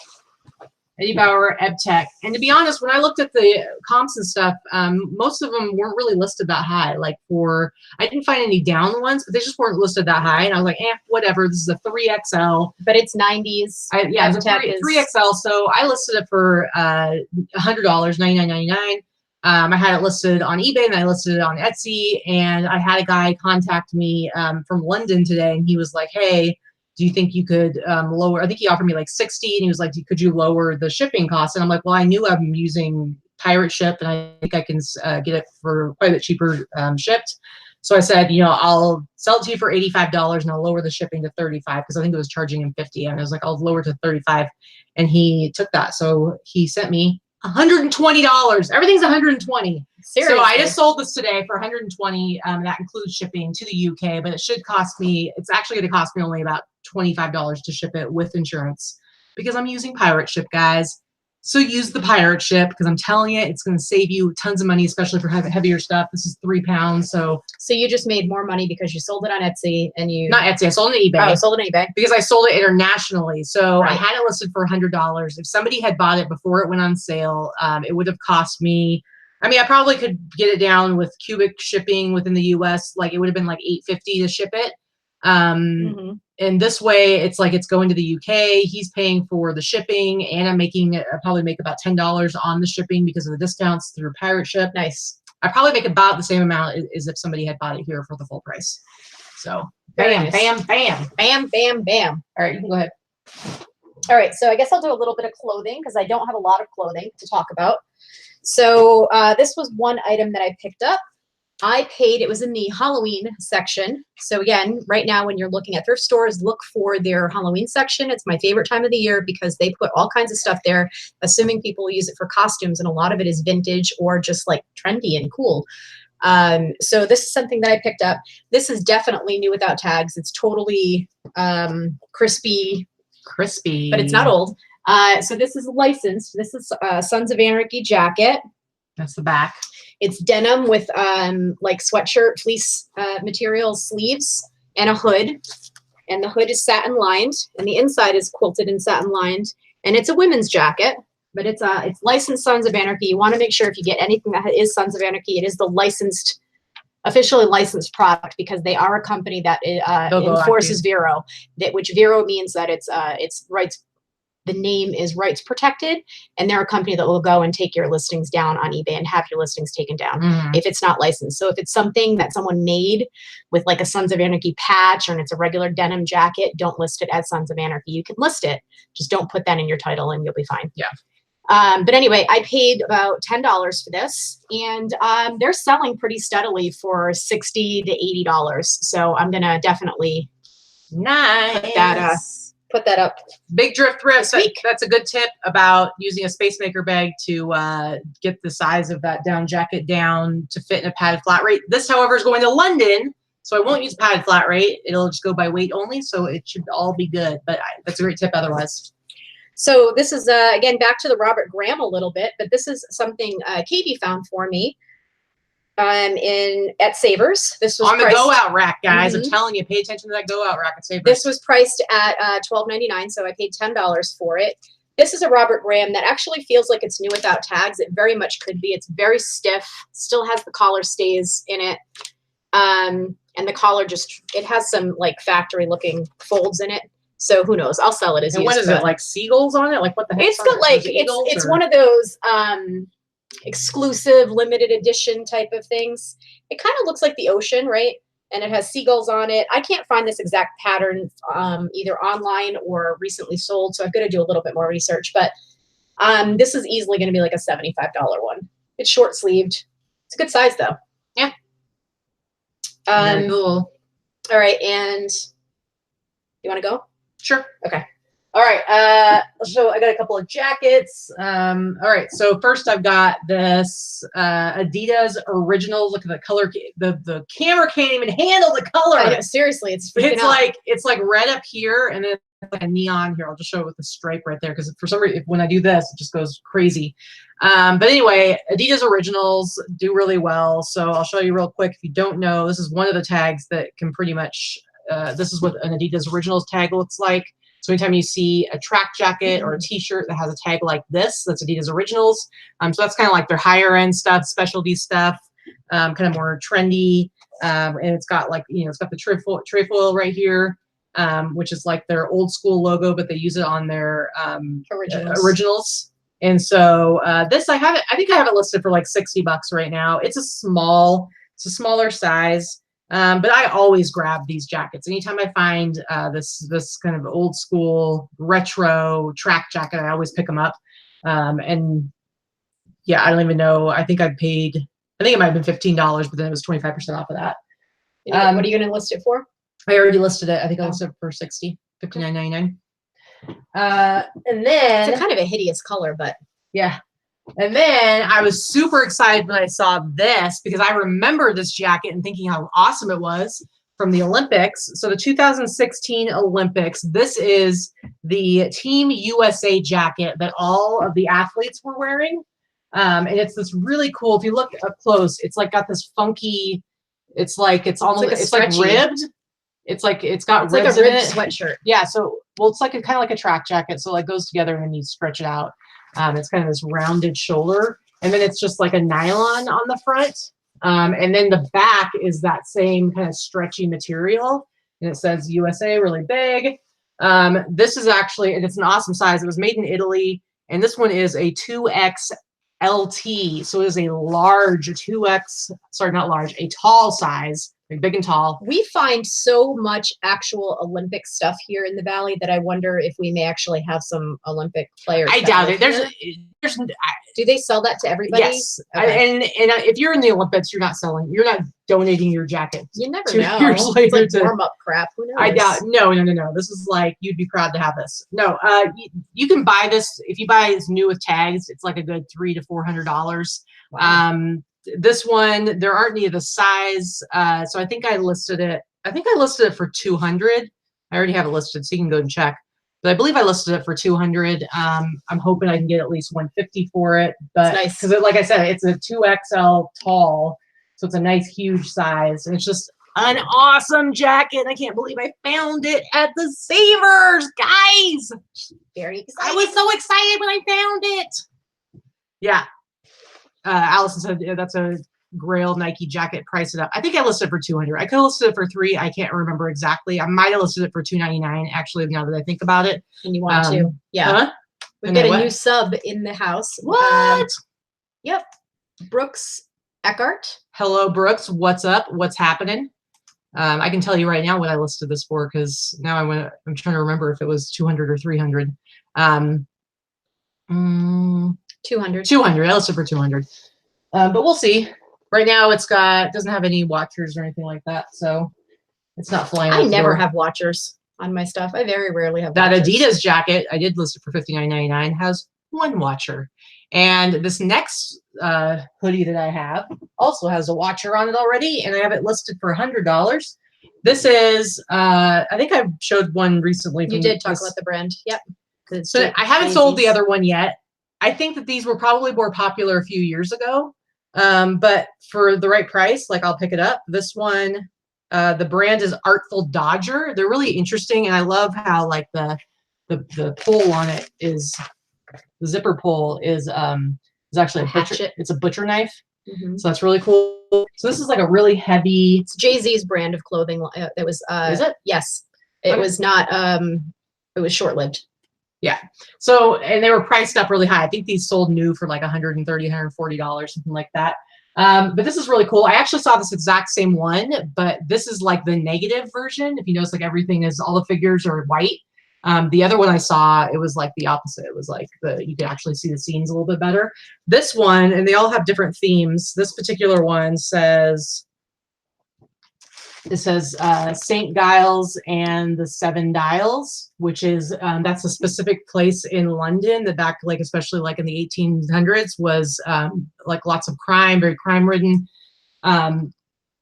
Eddie Bauer Ebb Tech. And to be honest, when I looked at the comps and stuff, most of them weren't really listed that high. Like I didn't find any down ones, but they just weren't listed that high. And I was like, whatever. This is a 3XL. But it's 90s. Yeah, it's a 3XL. So I listed it for $100, $99.99. I had it listed on eBay and I listed it on Etsy, and I had a guy contact me from London today, and he was like, hey, do you think you could lower, I think he offered me like 60, and he was like, could you lower the shipping costs? And I'm like, well, I knew I'm using pirate ship, and I think I can get it for quite a bit cheaper shipped. So I said, you know, I'll sell it to you for $85 and I'll lower the shipping to $35 because I think it was charging him $50. And I was like, I'll lower it to $35. And he took that. So he sent me $120. Everything's $120. Seriously? So I just sold this today for $120. That includes shipping to the UK, but it should cost me, it's actually going to cost me only about $25 to ship it with insurance because I'm using pirate ship, guys. So use the pirate ship because I'm telling you, it's going to save you tons of money, especially for heavier stuff. This is 3 pounds. So you just made more money because you sold it on Etsy and you... Not Etsy. I sold it on eBay. Oh, sold it on eBay. Because I sold it internationally. So Right. I had it listed for $100. If somebody had bought it before it went on sale, it would have cost me... I mean, I probably could get it down with cubic shipping within the US. Like it would have been like $8.50 to ship it. And this way it's like it's going to the UK, he's paying for the shipping, and I'm making I probably make about $10 on the shipping because of the discounts through pirate ship. Nice. I probably make about the same amount as if somebody had bought it here for the full price. So bam, Nice. bam, bam, Bam, bam, bam. all right, you can go ahead. All right, so I guess I'll do a little bit of clothing because I don't have a lot of clothing to talk about. So this was one item that I picked up. I paid, it was in the Halloween section. So again, right now when you're looking at thrift stores, look for their Halloween section. It's my favorite time of the year because they put all kinds of stuff there, assuming people use it for costumes, and a lot of it is vintage or just like trendy and cool. So this is something that I picked up. This is definitely new without tags. It's totally crispy, but it's not old. So this is licensed. This is Sons of Anarchy jacket. That's the back. It's denim with like sweatshirt fleece material sleeves and a hood. And the hood is satin lined, and the inside is quilted and satin lined. And it's a women's jacket, but it's licensed Sons of Anarchy. You want to make sure if you get anything that is Sons of Anarchy, it is the licensed, officially licensed product because they are a company that enforces Vero, which Vero means that it's rights. The name is rights protected, and they're a company that will go and take your listings down on eBay and have your listings taken down if it's not licensed. So if it's something that someone made with like a Sons of Anarchy patch and it's a regular denim jacket, don't list it as Sons of Anarchy. You can list it, just don't put that in your title and you'll be fine. Yeah. But anyway, I paid about $10 for this, and they're selling pretty steadily for $60 to $80. So I'm gonna definitely put that up. Big Drift Thrift. That's a good tip about using a space maker bag to get the size of that down jacket down to fit in a padded flat rate. This, however, is going to London, so I won't use padded flat rate. It'll just go by weight only, so it should all be good. But that's a great tip otherwise. So this is, again, back to the Robert Graham a little bit, but this is something Katie found for me at Savers. This was on the go out rack, guys. I'm telling you, pay attention to that go out rack at Savers. This was priced at $12.99, so I paid $10 for it. This is a Robert Graham that actually feels like it's new without tags. It very much could be. It's very stiff, still has the collar stays in it. And the collar it has some like factory looking folds in it. So who knows? I'll sell it as used. What is it, like seagulls on it? Like what the heck? It's got like it's one of those exclusive limited edition type of things. It kind of looks like the ocean, right? And it has seagulls on it. I can't find this exact pattern either online or recently sold, so I've got to do a little bit more research. But this is easily going to be like a $75 one. It's short sleeved. It's a good size though. Yeah. Very cool. All right, and you want to go? Sure. Okay. All right. So I got a couple of jackets. All right. So first I've got this Adidas Originals. Look at the color. The camera can't even handle the color. I know, seriously, it's freaking out. It's like red up here and then like a neon here. I'll just show it with the stripe right there because for some reason when I do this, it just goes crazy. But anyway, Adidas Originals do really well. So I'll show you real quick. If you don't know, this is one of the tags that can pretty much. This is what an Adidas Originals tag looks like. So anytime you see a track jacket or a t-shirt that has a tag like this, that's Adidas Originals. So that's kind of like their higher end stuff, specialty stuff, kind of more trendy. And it's got like, it's got the trefoil right here, which is like their old school logo, but they use it on their originals. And so this I think I have it listed for like $60 right now. It's a smaller size. But I always grab these jackets. Anytime I find this kind of old school retro track jacket, I always pick them up. And yeah, I don't even know. I think it might have been $15, but then it was 25% off of that. What are you going to list it for? I already listed it. I think I listed it for $59.99. And then it's a kind of a hideous color, but yeah. And then I was super excited when I saw this because I remember this jacket and thinking how awesome it was from the Olympics. So the 2016 Olympics, this is the Team USA jacket that all of the athletes were wearing. And it's this really cool, if you look up close, it's like got this funky, it's like ribbed. It's got ribs like a ribbed in it. Sweatshirt. Yeah. So, it's like kind of like a track jacket. So it goes together and then you stretch it out. It's kind of this rounded shoulder, and then it's just like a nylon on the front. And then the back is that same kind of stretchy material, and it says USA really big. This is actually, and it's an awesome size. It was made in Italy, and this one is a 2X LT. So it is a large 2X, sorry, not large, a tall size, like big and tall. We find so much actual Olympic stuff here in the Valley that I wonder if we may actually have some Olympic players. I doubt it. Do they sell that to everybody? Yes. Okay. And if you're in the Olympics, you're not donating your jacket. You never know. It's like warm up crap. Who knows? I doubt. No. This is like, you'd be proud to have this. No, you can buy this. If you buy this new with tags, it's like a good $300 to $400. Wow. This one, there aren't any of the size. So I think I listed it for $200. I already have it listed, so you can go and check. But I believe I listed it for $200. I'm hoping I can get at least $150 for it. But nice. Because like I said, it's a 2XL tall, so it's a nice huge size, and it's just an awesome jacket. I can't believe I found it at the Savers, guys. Very excited. I was so excited when I found it. Yeah. Allison said, yeah, that's a Grail Nike jacket. Price it up. I think I listed it for $200. I could have listed it for $300. I can't remember exactly. I might have listed it for $299. Actually, now that I think about it. And you want to? Yeah. Huh? We've got a new sub in the house. What? Yep. Brooks Eckhart. Hello, Brooks. What's up? What's happening? I can tell you right now what I listed this for because now I'm trying to remember if it was $200 or $300. 200. 200. I listed for 200. But we'll see. Right now, doesn't have any watchers or anything like that, so it's not flying. I never have watchers on my stuff. I very rarely have that watchers. Adidas jacket. I did list it for $59.99. Has one watcher, and this next hoodie that I have also has a watcher on it already, and I have it listed for $100. This is I think I showed one recently. You did talk about the brand. Yep. So I haven't sold the other one yet. I think that these were probably more popular a few years ago, but for the right price, like I'll pick it up. This one, the brand is Artful Dodger. They're really interesting, and I love how like the pull on it is the zipper pull is actually a butcher. It's a butcher knife, so that's really cool. So this is like a really heavy. It's Jay-Z's brand of clothing. It was. Is it? Yes. It was not. It was short-lived. Yeah. So, and they were priced up really high. I think these sold new for like $130, $140, something like that. But this is really cool. I actually saw this exact same one, but this is like the negative version. If you notice, like everything is, all the figures are white. The other one I saw, it was like the opposite. It was like you could actually see the scenes a little bit better. This one, and they all have different themes. This particular one says, St. Giles and the Seven Dials, which is, that's a specific place in London that back, like, especially like in the 1800s was like lots of crime, very crime ridden.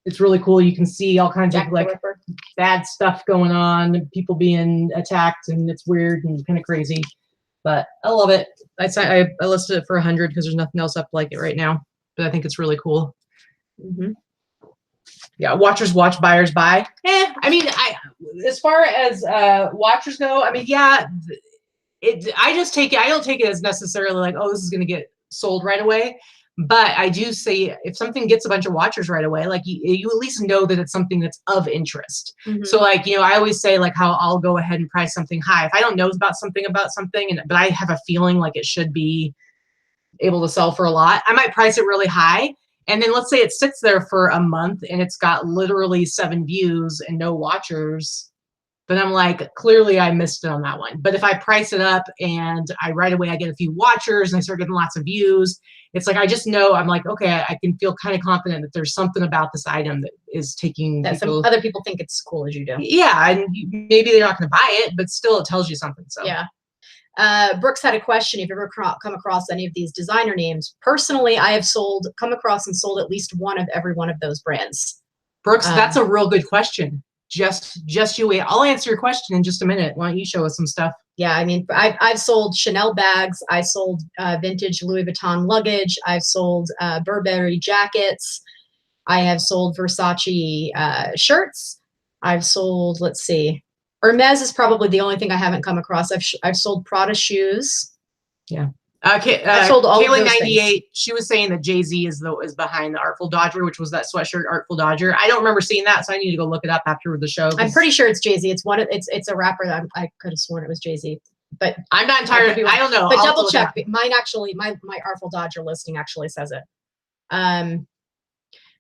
It's really cool. You can see all kinds of like bad stuff going on, people being attacked, and it's weird and kind of crazy, but I love it. I listed it for 100 because there's nothing else up like it right now, but I think it's really cool. Yeah, watchers watch, buyers buy. I mean, as far as watchers go, I mean, yeah, I don't take it as necessarily like, oh, this is going to get sold right away. But I do say if something gets a bunch of watchers right away, like you at least know that it's something that's of interest. So like, you know, I always say like how I'll go ahead and price something high. If I don't know about something, but I have a feeling like it should be able to sell for a lot, I might price it really high. And then let's say it sits there for a month and it's got literally 7 views and no watchers. Then I'm like, clearly I missed it on that one. But if I price it up and right away I get a few watchers and I start getting lots of views, it's like I just know, I'm like, okay, I can feel kind of confident that there's something about this item that is taking that some other people think it's cool as you do. Yeah, and maybe they're not going to buy it, but still it tells you something. So yeah. Brooks had a question. If you've ever come across any of these designer names, personally, I have come across and sold at least one of every one of those brands. Brooks, that's a real good question. Just you wait. I'll answer your question in just a minute. Why don't you show us some stuff? Yeah, I mean, I've sold Chanel bags. I sold vintage Louis Vuitton luggage. I've sold Burberry jackets. I have sold Versace shirts. I've sold, let's see, Hermes is probably the only thing I haven't come across. I've sold Prada shoes. Yeah. I've sold all of those 98. things. She was saying that Jay-Z is behind the Artful Dodger, which was that sweatshirt Artful Dodger. I don't remember seeing that, so I need to go look it up after the show. I'm pretty sure it's Jay-Z. It's a rapper that I could have sworn it was Jay-Z, but I'm not entirely. I don't know. But double check. Mine actually, my Artful Dodger listing actually says it.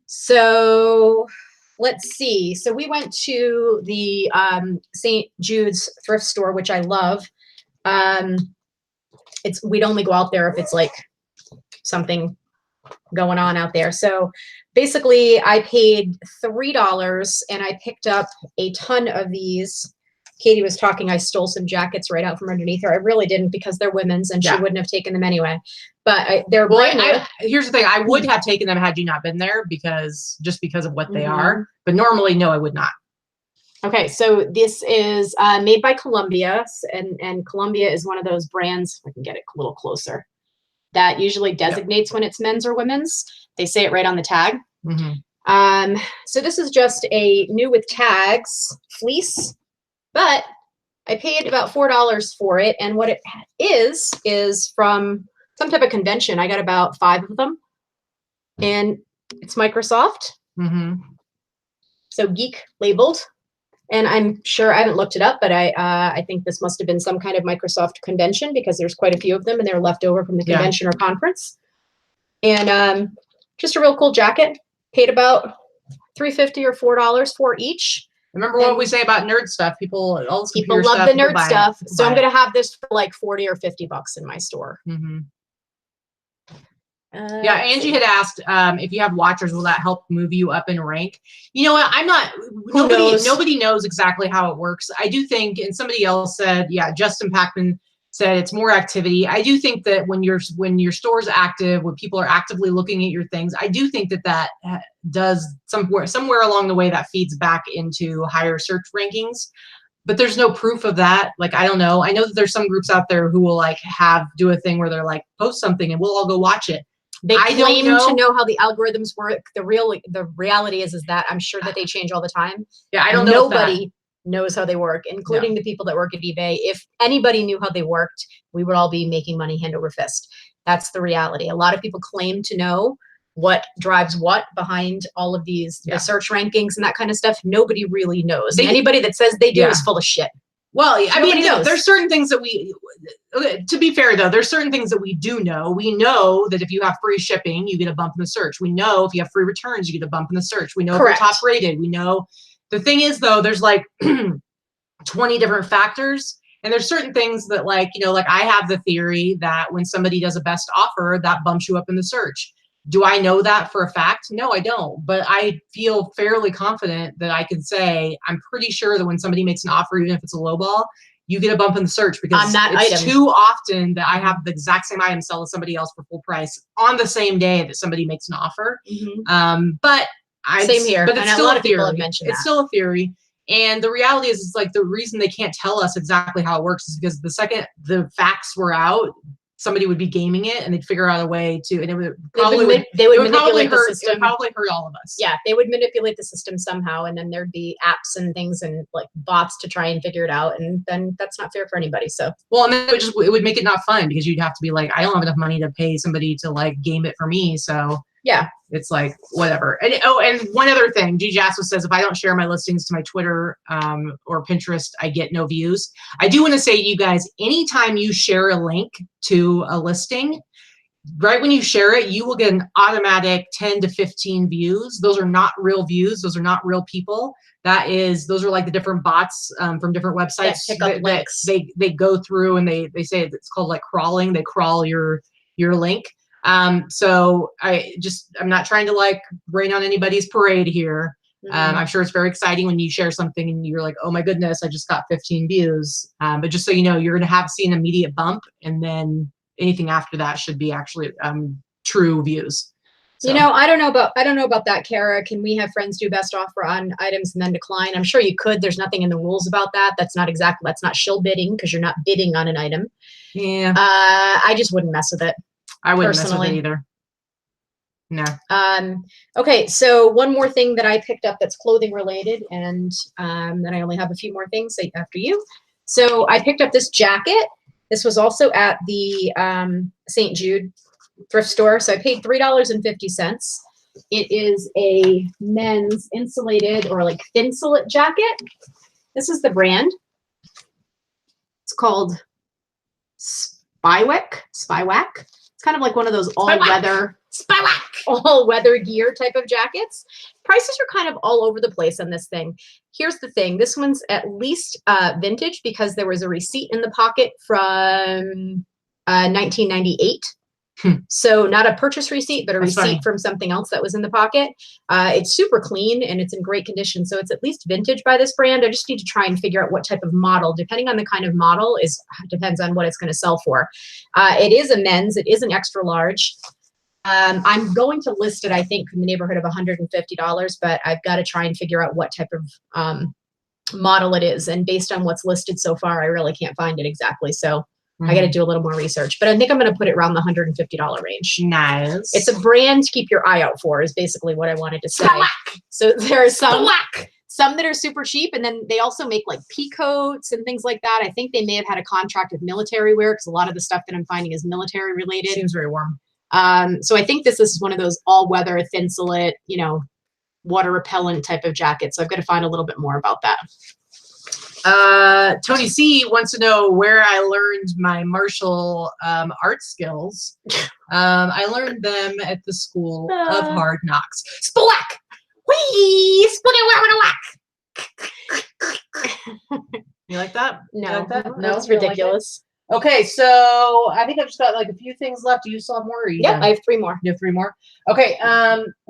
So let's see. So we went to the St. Jude's thrift store, which I love. We'd only go out there if it's like something going on out there. So basically I paid $3 and I picked up a ton of these. Katie was talking, I stole some jackets right out from underneath her. I really didn't because they're women's and she wouldn't have taken them anyway. But they're brand new. Here's the thing. I would have taken them had you not been there because of what they are. But normally, no, I would not. Okay, so this is made by Columbia, and Columbia is one of those brands, if I can get it a little closer, that usually designates when it's men's or women's. They say it right on the tag. So this is just a new with tags fleece, but I paid about $4 for it, and what it is from some type of convention. I got about 5 of them, and it's Microsoft. So geek labeled. And I'm sure I haven't looked it up, but I think this must have been some kind of Microsoft convention because there's quite a few of them and they're left over from the convention or conference. And just a real cool jacket. Paid about $3.50 or $4 for each. Remember what we say about nerd stuff. People, all this people computer love stuff, the nerd stuff. So I'm buy it. going to have this for like 40 or 50 bucks in my store. Mm-hmm. Yeah, Angie had asked if you have watchers, will that help move you up in rank? You know what? I'm not. Nobody knows exactly how it works. I do think, and somebody else said, yeah, Justin Packman said it's more activity. I do think that when your store's active, when people are actively looking at your things, I do think that does somewhere along the way that feeds back into higher search rankings. But there's no proof of that. Like, I don't know. I know that there's some groups out there who will like do a thing where they're like, post something and we'll all go watch it. They claim to know how the algorithms work. The reality is that I'm sure that they change all the time. Yeah, I don't know. Nobody knows how they work, including the people that work at eBay. If anybody knew how they worked, we would all be making money hand over fist. That's the reality. A lot of people claim to know what drives what behind all of these the search rankings and that kind of stuff. Nobody really knows. Anybody that says they do is full of shit. Well, I mean, there's certain things that to be fair though, there's certain things that we do know. We know that if you have free shipping, you get a bump in the search. We know if you have free returns, you get a bump in the search. We know if you're top rated. We know. The thing is though, there's like 20 different factors. And there's certain things that like, like I have the theory that when somebody does a best offer, that bumps you up in the search. Do I know that for a fact? No, I don't. But I feel fairly confident that I could say, I'm pretty sure that when somebody makes an offer, even if it's a low ball, you get a bump in the search because it's too often that I have the exact same item sell to somebody else for full price on the same day that somebody makes an offer. Mm-hmm. Same here. But it's still a theory. It's still a theory. And the reality is, it's like the reason they can't tell us exactly how it works is because the second the facts were out, somebody would be gaming it and they'd figure out a way to, and it would probably manipulate the system. It would probably hurt all of us. Yeah, they would manipulate the system somehow, and then there'd be apps and things and like bots to try and figure it out, and then that's not fair for anybody. So well, and then it would make it not fun because you'd have to be like, I don't have enough money to pay somebody to like game it for me. So yeah, it's like whatever. And and one other thing, G Jasper says, if I don't share my listings to my Twitter or Pinterest, I get no views. I do want to say to you guys, anytime you share a link to a listing, right when you share it, you will get an automatic 10 to 15 views. Those are not real views. Those are not real people. Those are like the different bots from different websites. Pick up links. They go through and they say it's called like crawling. They crawl your link. So I'm not trying to like rain on anybody's parade here. I'm sure it's very exciting when you share something and you're like, oh my goodness, I just got 15 views. But just so you know, you're going to see an immediate bump, and then anything after that should be actually true views. So. I don't know about that, Kara. Can we have friends do best offer on items and then decline? I'm sure you could. There's nothing in the rules about that. That's not shill bidding because you're not bidding on an item. Yeah. I just wouldn't mess with it. I wouldn't mess with it either. No. Okay, so one more thing that I picked up that's clothing related, and then I only have a few more things after you. So I picked up this jacket. This was also at the St. Jude thrift store. So I paid $3.50. It is a men's insulated or like thinsulate jacket. This is the brand. It's called Spywack. It's kind of like one of those all-weather gear type of jackets. Prices are kind of all over the place on this thing. Here's the thing. This one's at least vintage because there was a receipt in the pocket from 1998. So not a purchase receipt, but a receipt from something else that was in the pocket. It's super clean and it's in great condition. So it's at least vintage by this brand. I just need to try and figure out what type of model, depending on the kind of model depends on what it's going to sell for. It is a men's, it is an extra large. I'm going to list it, I think, in the neighborhood of $150, but I've got to try and figure out what type of model it is. And based on what's listed so far, I really can't find it exactly. So I got to do a little more research, but I think I'm going to put it around the $150 range. Nice. It's a brand to keep your eye out for is basically what I wanted to say. So there are some that are super cheap. And then they also make like pea coats and things like that. I think they may have had a contract with military wear because a lot of the stuff that I'm finding is military related. Seems very warm. So I think this is one of those all-weather, thinsulate, water repellent type of jackets. So I've got to find a little bit more about that. Tony C wants to know where I learned my martial art skills. I learned them at the School of Hard Knocks. Spalack! Whee! Whack! You like that? No, You like that? no, it's You don't like it? ridiculous. Okay, so I think I've just got like a few things left. Do you still have more? Or are you Yeah, done? I have 3 more. You have 3 more? Okay.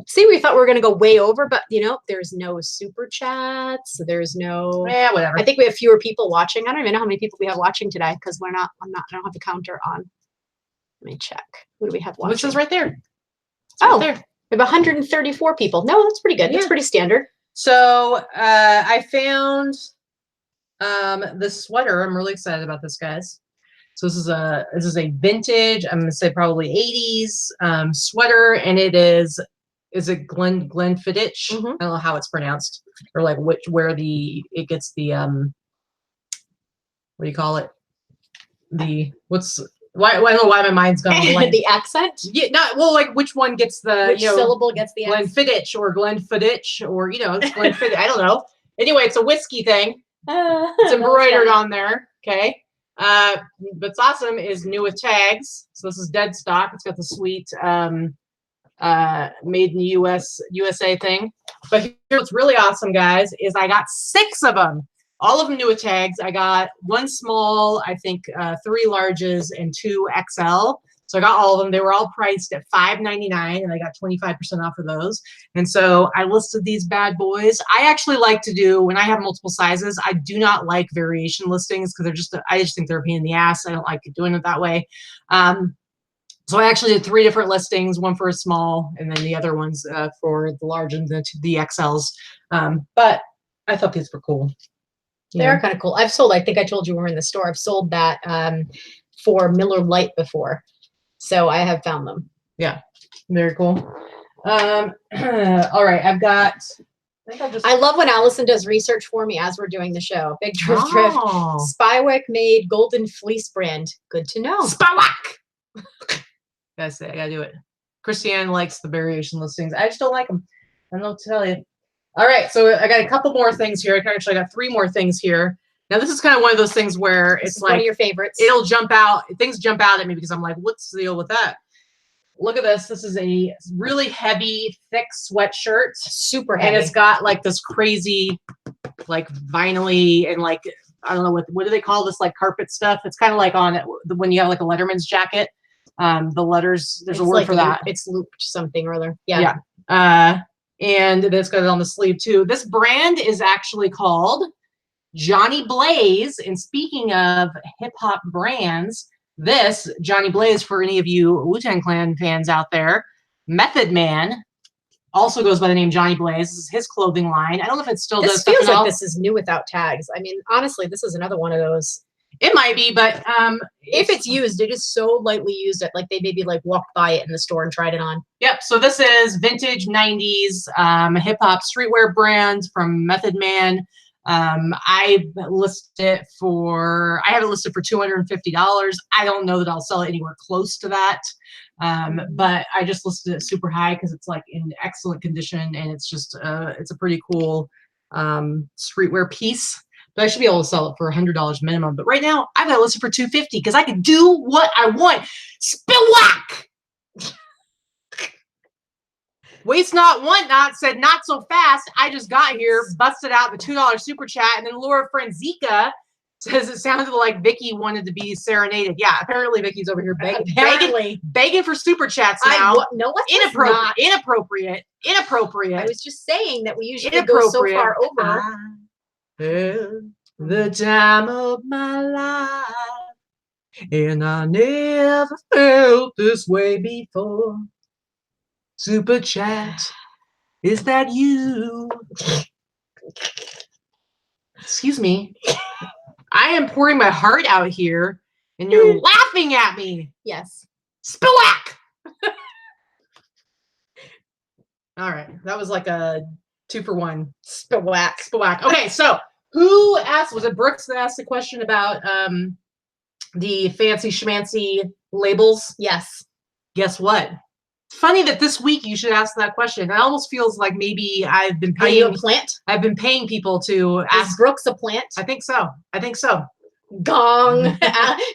See, we thought we were gonna go way over, but you know, there's no super chats. There's no. Yeah, whatever. I think we have fewer people watching. I don't even know how many people we have watching today because I don't have the counter on. Let me check. Who do we have watching? Which is right there. Oh, there. we have 134 people. No, that's pretty good. Yeah. That's pretty standard. So I found this sweater. I'm really excited about this, guys. So this is a vintage, I'm gonna say probably 80s sweater, and it is it Glenfiddich? Mhm. I don't know how it's pronounced, or like where it gets the what do you call it? Why I don't know why my mind's gone blank. The accent? Yeah, like which one gets the Which syllable gets the accent? Glenfiddich or Glenfiddich, or it's Glenfiddich. I don't know. Anyway, it's a whiskey thing. It's embroidered on there. Okay. What's awesome is new with tags. So this is dead stock. It's got the sweet made in the USA thing. But here's what's really awesome, guys, is I got 6 of them. All of them new with tags. I got 1 small, I think 3 larges, and 2 XL. So I got all of them. They were all priced at $5.99, and I got 25% off of those. And so I listed these bad boys. I actually like to do, when I have multiple sizes, I do not like variation listings because I just think they're a pain in the ass. I don't like doing it that way. So I actually did 3 different listings, 1 for a small, and then the other ones for the large and the XLs. But I thought these were cool. They are kind of cool. I've sold, I think I told you when we were in the store, I've sold that for Miller Lite before. So I have found them. Yeah, very cool. All right, I love when Allison does research for me as we're doing the show. Big Thrift. Spywick made golden fleece brand. Good to know. Spywick! I gotta do it. Christiane likes the variation listings. I just don't like them. I don't know what to tell you. All right, so I got a couple more things here. Actually, I got 3 more things here. Now, this is kind of one of those things where it's like one of your favorites. It'll jump out. Things jump out at me because I'm like, what's the deal with that? Look at this. This is a really heavy, thick sweatshirt. Super heavy. And it's got like this crazy, like vinyl-y and like, I don't know, what do they call this, like carpet stuff? It's kind of like on it when you have like a Letterman's jacket. The letters, there's a word for that. It's looped something or other. Yeah. Yeah. And it's got it on the sleeve too. This brand is actually called Johnny Blaze. And speaking of hip hop brands, this Johnny Blaze, for any of you Wu-Tang Clan fans out there, Method Man also goes by the name Johnny Blaze. This is his clothing line. I don't know if it still does. This feels like this is new without tags. I mean, honestly, this is another one of those. It might be, but if it's used, it is so lightly used that like they maybe like walked by it in the store and tried it on. Yep. So this is vintage 90s hip hop streetwear brand from Method Man. I have it listed for $250. I don't know that I'll sell it anywhere close to that. But I just listed it super high because it's like in excellent condition, and it's just it's a pretty cool streetwear piece. But I should be able to sell it for $100 minimum. But right now, I've got it listed for $250 because I can do what I want. Spillwack! Waste not, want not, said not so fast. I just got here, busted out the $2 super chat, and then Laura Franzica says it sounded like Vicky wanted to be serenaded. Yeah, apparently Vicky's over here begging for super chats now. No, what's inappropriate. I was just saying that we usually go so far over. The time of my life, and I never felt this way before. Super chat, is that you? Excuse me. I am pouring my heart out here, and you're laughing at me. Yes. Spillwack! All right, that was like a 2-for-1. Spillwack. Okay, so who asked? Was it Brooks that asked a question about the fancy schmancy labels? Yes. Guess what? Funny that this week you should ask that question. It almost feels like maybe I've been paying. Are you a plant? I've been paying people to ask. Is Brooks a plant? I think so. Gong.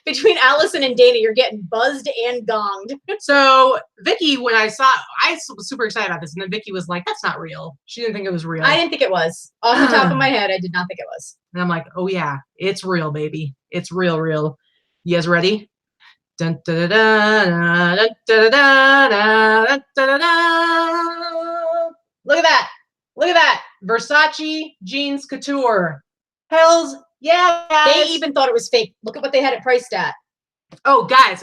Between Allison and Dana, you're getting buzzed and gonged. So Vicky, when I was super excited about this, and then Vicky was like, "That's not real." She didn't think it was real. I didn't think it was. Off the top of my head, I did not think it was. And I'm like, "Oh yeah, it's real, baby. It's real, real." You guys ready? Dun, da, da, da, da, da, da, da, da, da. Look at that. Look at that. Versace jeans couture. Hells yeah, guys. They even thought it was fake. Look at what they had it priced at. Oh, guys,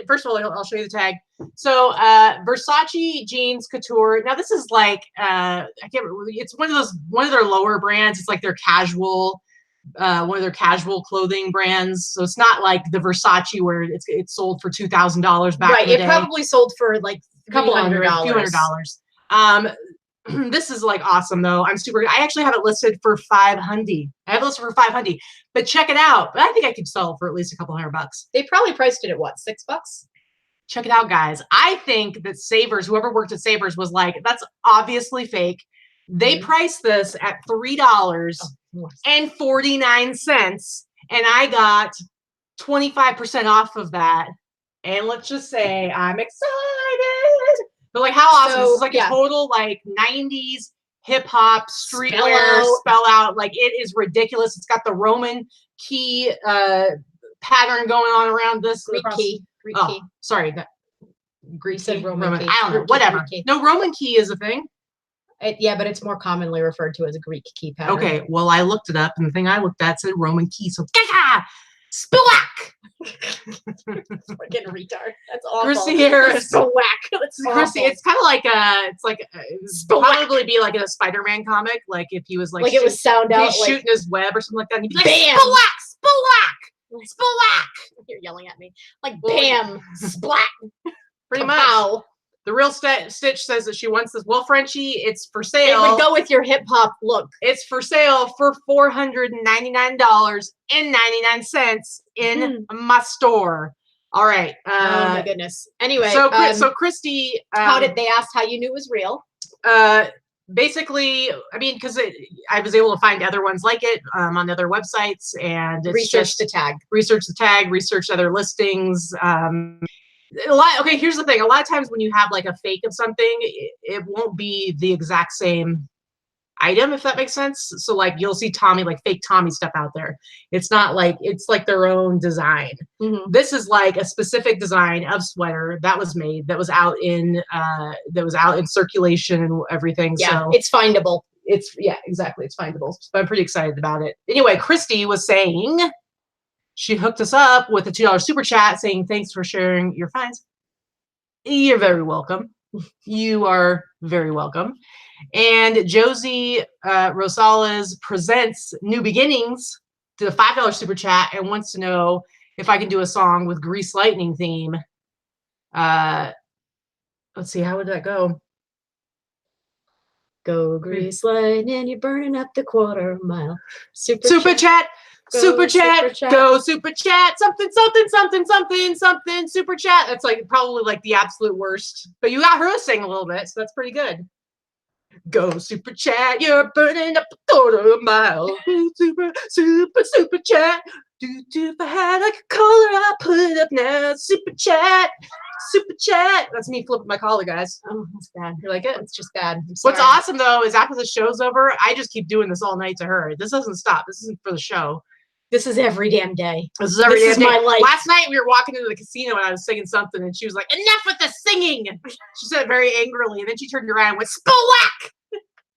first of all, I'll show you the tag. So, Versace jeans couture. Now, this is like, I can't remember. It's one of their lower brands. It's like their casual, one of their casual clothing brands. So it's not like the Versace where it's sold for $2,000 back in the day. It probably sold for like a few hundred dollars. This is like awesome though. I actually have it listed for $500. I have it listed for $500, but check it out. But I think I could sell it for at least a couple $100. They probably priced it at what, $6? Check it out, guys. I think that Savers, whoever worked at Savers, was like, that's obviously fake. They priced this at $3.49, and I got 25% off of that. And let's just say I'm excited. But like, how awesome! This is like a total like '90s hip hop streetwear spell out. Like, it is ridiculous. It's got the Roman key pattern going on around this. Greek key. Sorry, Greek key. Roman. I don't know. Whatever. No, Roman key is a thing. Yeah, but it's more commonly referred to as a Greek key pattern. Okay, well, I looked it up, and the thing I looked at said Roman key. So, Spillack! Fucking retard. That's awful. Chrissy Harris. Spillack. Chrissy, it's kind of like probably be like in a Spider-Man comic, like if he was like it was sound out, like shooting his web or something like that. And he'd be like, bam! Spillack! You're yelling at me. Like, bam! Splat! Pretty much. The real Stitch says that she wants this. Well, Frenchie, it's for sale. It would go with your hip hop look. It's for sale for $499.99 in my store. All right. Oh my goodness. Anyway, so Christy, they asked how you knew it was real. Basically, I mean, because I was able to find other ones like it on other websites, and research the tag, research other listings. Okay, here's the thing. A lot of times when you have like a fake of something, it won't be the exact same item, if that makes sense. So like you'll see Tommy, like fake Tommy stuff out there. It's not like, it's like their own design. This is like a specific design of sweater that was made, that was out in circulation and everything. Yeah, so it's findable. Exactly. It's findable. So I'm pretty excited about it. Anyway, Christy was saying, she hooked us up with a $2 super chat saying, thanks for sharing your finds. You're very welcome. You are very welcome. And Josie Rosales presents New Beginnings to the $5 super chat and wants to know if I can do a song with Grease Lightning theme. Let's see, how would that go? Go Grease Lightning, you're burning up the quarter mile. Super chat. Super chat, go super chat, something, super chat. That's like probably like the absolute worst. But you got her to sing a little bit, so that's pretty good. Go super chat, you're burning up a quarter mile. Super chat. If I had like a collar, I'll put it up now. Super chat. That's me flipping my collar, guys. Oh, that's bad. You like it? It's just bad. What's awesome though is after the show's over, I just keep doing this all night to her. This doesn't stop. This isn't for the show. This is every damn day. This is every damn day. My life. Last night we were walking into the casino and I was singing something and she was like, enough with the singing. She said it very angrily, and then she turned around and went, Spillack!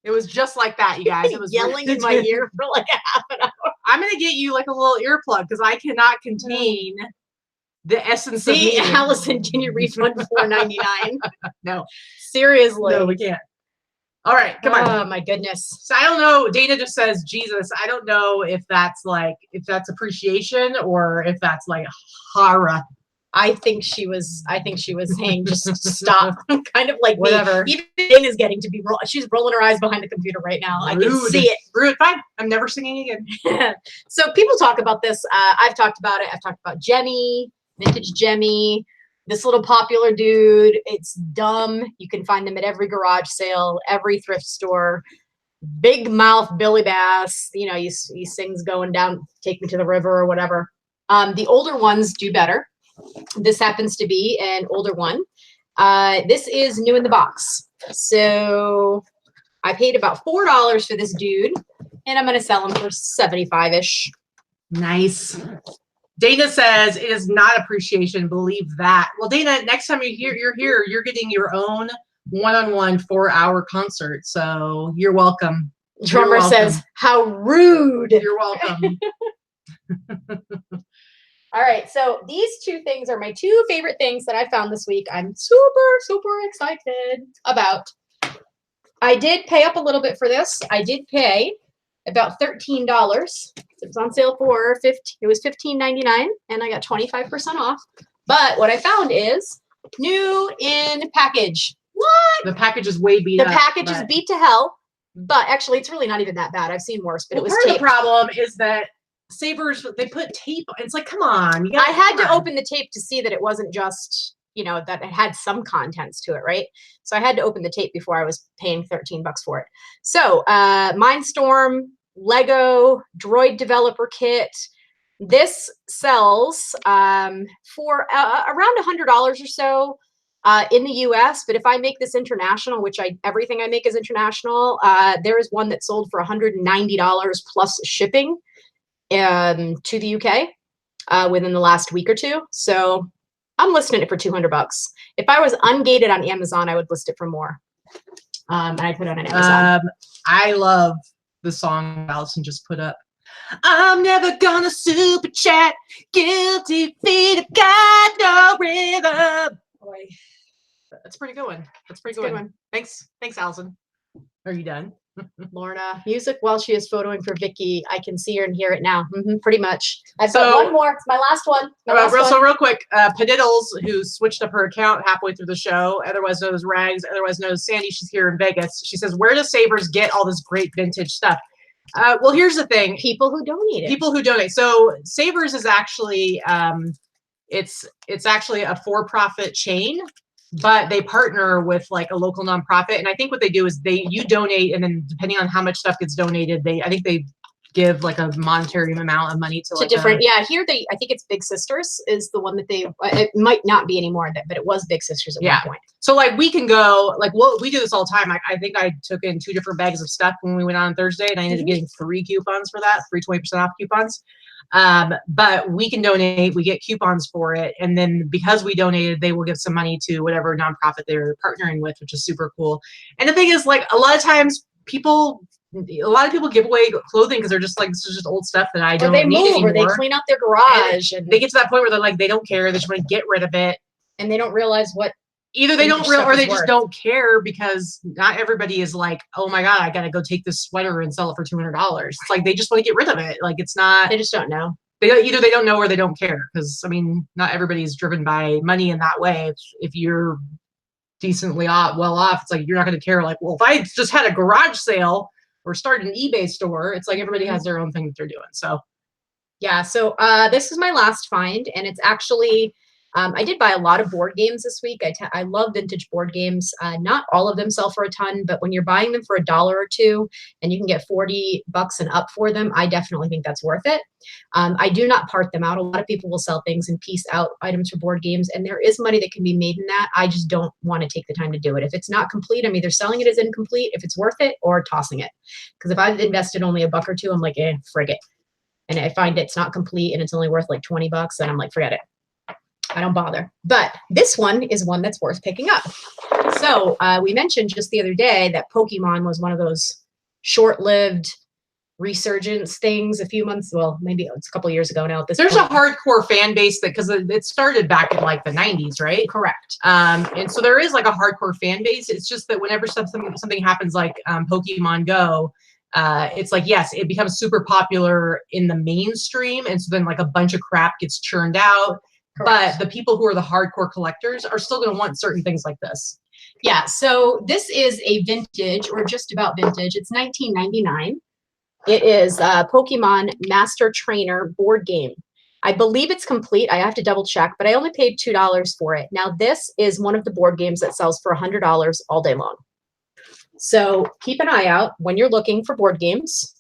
It was just like that, you guys. It was yelling in my ear for like a half an hour. I'm gonna get you like a little earplug because I cannot contain the essence of me. Allison, can you refund $4.99? No. Seriously. No, we can't. All right, come on. Oh my goodness. So I don't know. Dana just says Jesus. I don't know if that's appreciation or if that's like horror. I think she was saying just stop. Kind of like whatever. Even Dana's getting to be she's rolling her eyes behind the computer right now. Rude. I can see it. Rude. Fine. I'm never singing again. So people talk about this. I've talked about it. I've talked about Jemmy, vintage Jemmy. This little popular dude, it's dumb. You can find them at every garage sale, every thrift store. big mouth Billy Bass. You know, he sings going down, take me to the river or whatever. The older ones do better. This happens to be an older one. This is new in the box. So I paid about $4 for this dude, and I'm going to sell him for 75-ish. Nice. Dana says it is not appreciation. Believe that. Well, Dana, next time you're here, you're getting your own one-on-one 4-hour concert. So you're welcome. Drummer says, "How rude." You're welcome. All right, so these two things are my two favorite things that I found this week. I'm super, super excited about. I did pay up a little bit for this. I did pay about $13. It was on sale for it was $15.99, and I got 25% off. But what I found is new in package. What? The package is way beat up. The package is beat to hell, but actually it's really not even that bad. I've seen worse, but it was part tape. of the problem is that Savers, they put tape. It's like, come on. I had to open the tape to see that it wasn't just, you know, that it had some contents to it, right? So I had to open the tape before I was paying $13 for it. So Mindstorm, Lego, Droid Developer Kit. This sells for around $100 or so in the US, but if I make this international, which everything I make is international, there is one that sold for $190 plus shipping to the UK within the last week or two. So I'm listing it for $200. If I was ungated on Amazon, I would list it for more. And I put it on Amazon. I love the song Allison just put up. I'm never gonna super chat. Guilty feet have got no rhythm. Boy. That's a pretty good one. That's a pretty good one. Thanks, Allison. Are you done? Lorna, music while she is photoing for Vicky. I can see her and hear it now. Pretty much. I've got one more. It's my last one. So real quick, Padiddles, who switched up her account halfway through the show, otherwise known as Rags, otherwise known as Sandy. She's here in Vegas. She says, "Where does Savers get all this great vintage stuff?" Well, here's the thing: people who donate it. People who donate. So Savers is actually it's actually a for-profit chain, but they partner with like a local nonprofit. And I think what they do is you donate, and then depending on how much stuff gets donated, I think they give like a monetary amount of money to like different. Yeah, here I think it's Big Sisters is the one that it might not be anymore, but it was Big Sisters at one point. So like we can go, like we do this all the time. I think I took in 2 different bags of stuff when we went on Thursday, and I ended up getting 3 coupons for that, 20% off coupons. But we can donate, we get coupons for it. And then because we donated, they will give some money to whatever nonprofit they're partnering with, which is super cool. And the thing is, like, a lot of times a lot of people give away clothing because they're just like, this is just old stuff that I don't need anymore. Or they clean out their garage. And they get to that point where they're like, they don't care. They just want to get rid of it. And they don't realize what. Either they don't realize, or they just don't care, because not everybody is like, oh my God, I got to go take this sweater and sell it for $200. It's like, they just want to get rid of it. Like, it's not. They just don't know. Either they don't know or they don't care. Because, I mean, not everybody is driven by money in that way. If you're decently well off, it's like, you're not going to care. Like, well, if I just had a garage sale or started an eBay store, it's like everybody has their own thing that they're doing. So, yeah. So this is my last find, and it's actually, I did buy a lot of board games this week. I love vintage board games. Not all of them sell for a ton, but when you're buying them for $1 or $2 and you can get $40 and up for them, I definitely think that's worth it. I do not part them out. A lot of people will sell things and piece out items for board games, and there is money that can be made in that. I just don't want to take the time to do it. If it's not complete, I'm either selling it as incomplete if it's worth it, or tossing it. Because if I've invested only $1 or $2, I'm like, frig it. And I find it's not complete and it's only worth like $20, then I'm like, forget it. I don't bother. But this one is one that's worth picking up. So we mentioned just the other day that Pokemon was one of those short-lived resurgence things a few months, well, maybe it's a couple years ago now. There's a hardcore fan base because it started back in like the 90s, right? Correct. And so there is like a hardcore fan base. It's just that whenever something happens like Pokemon Go, it's like, yes, it becomes super popular in the mainstream. And so then like a bunch of crap gets churned out. Correct. But the people who are the hardcore collectors are still going to want certain things like this. Yeah. So this is a vintage, or just about vintage. It's 1999. It is a Pokemon Master Trainer board game. I believe it's complete. I have to double check, but I only paid $2 for it. Now, this is one of the board games that sells for $100 all day long. So keep an eye out when you're looking for board games.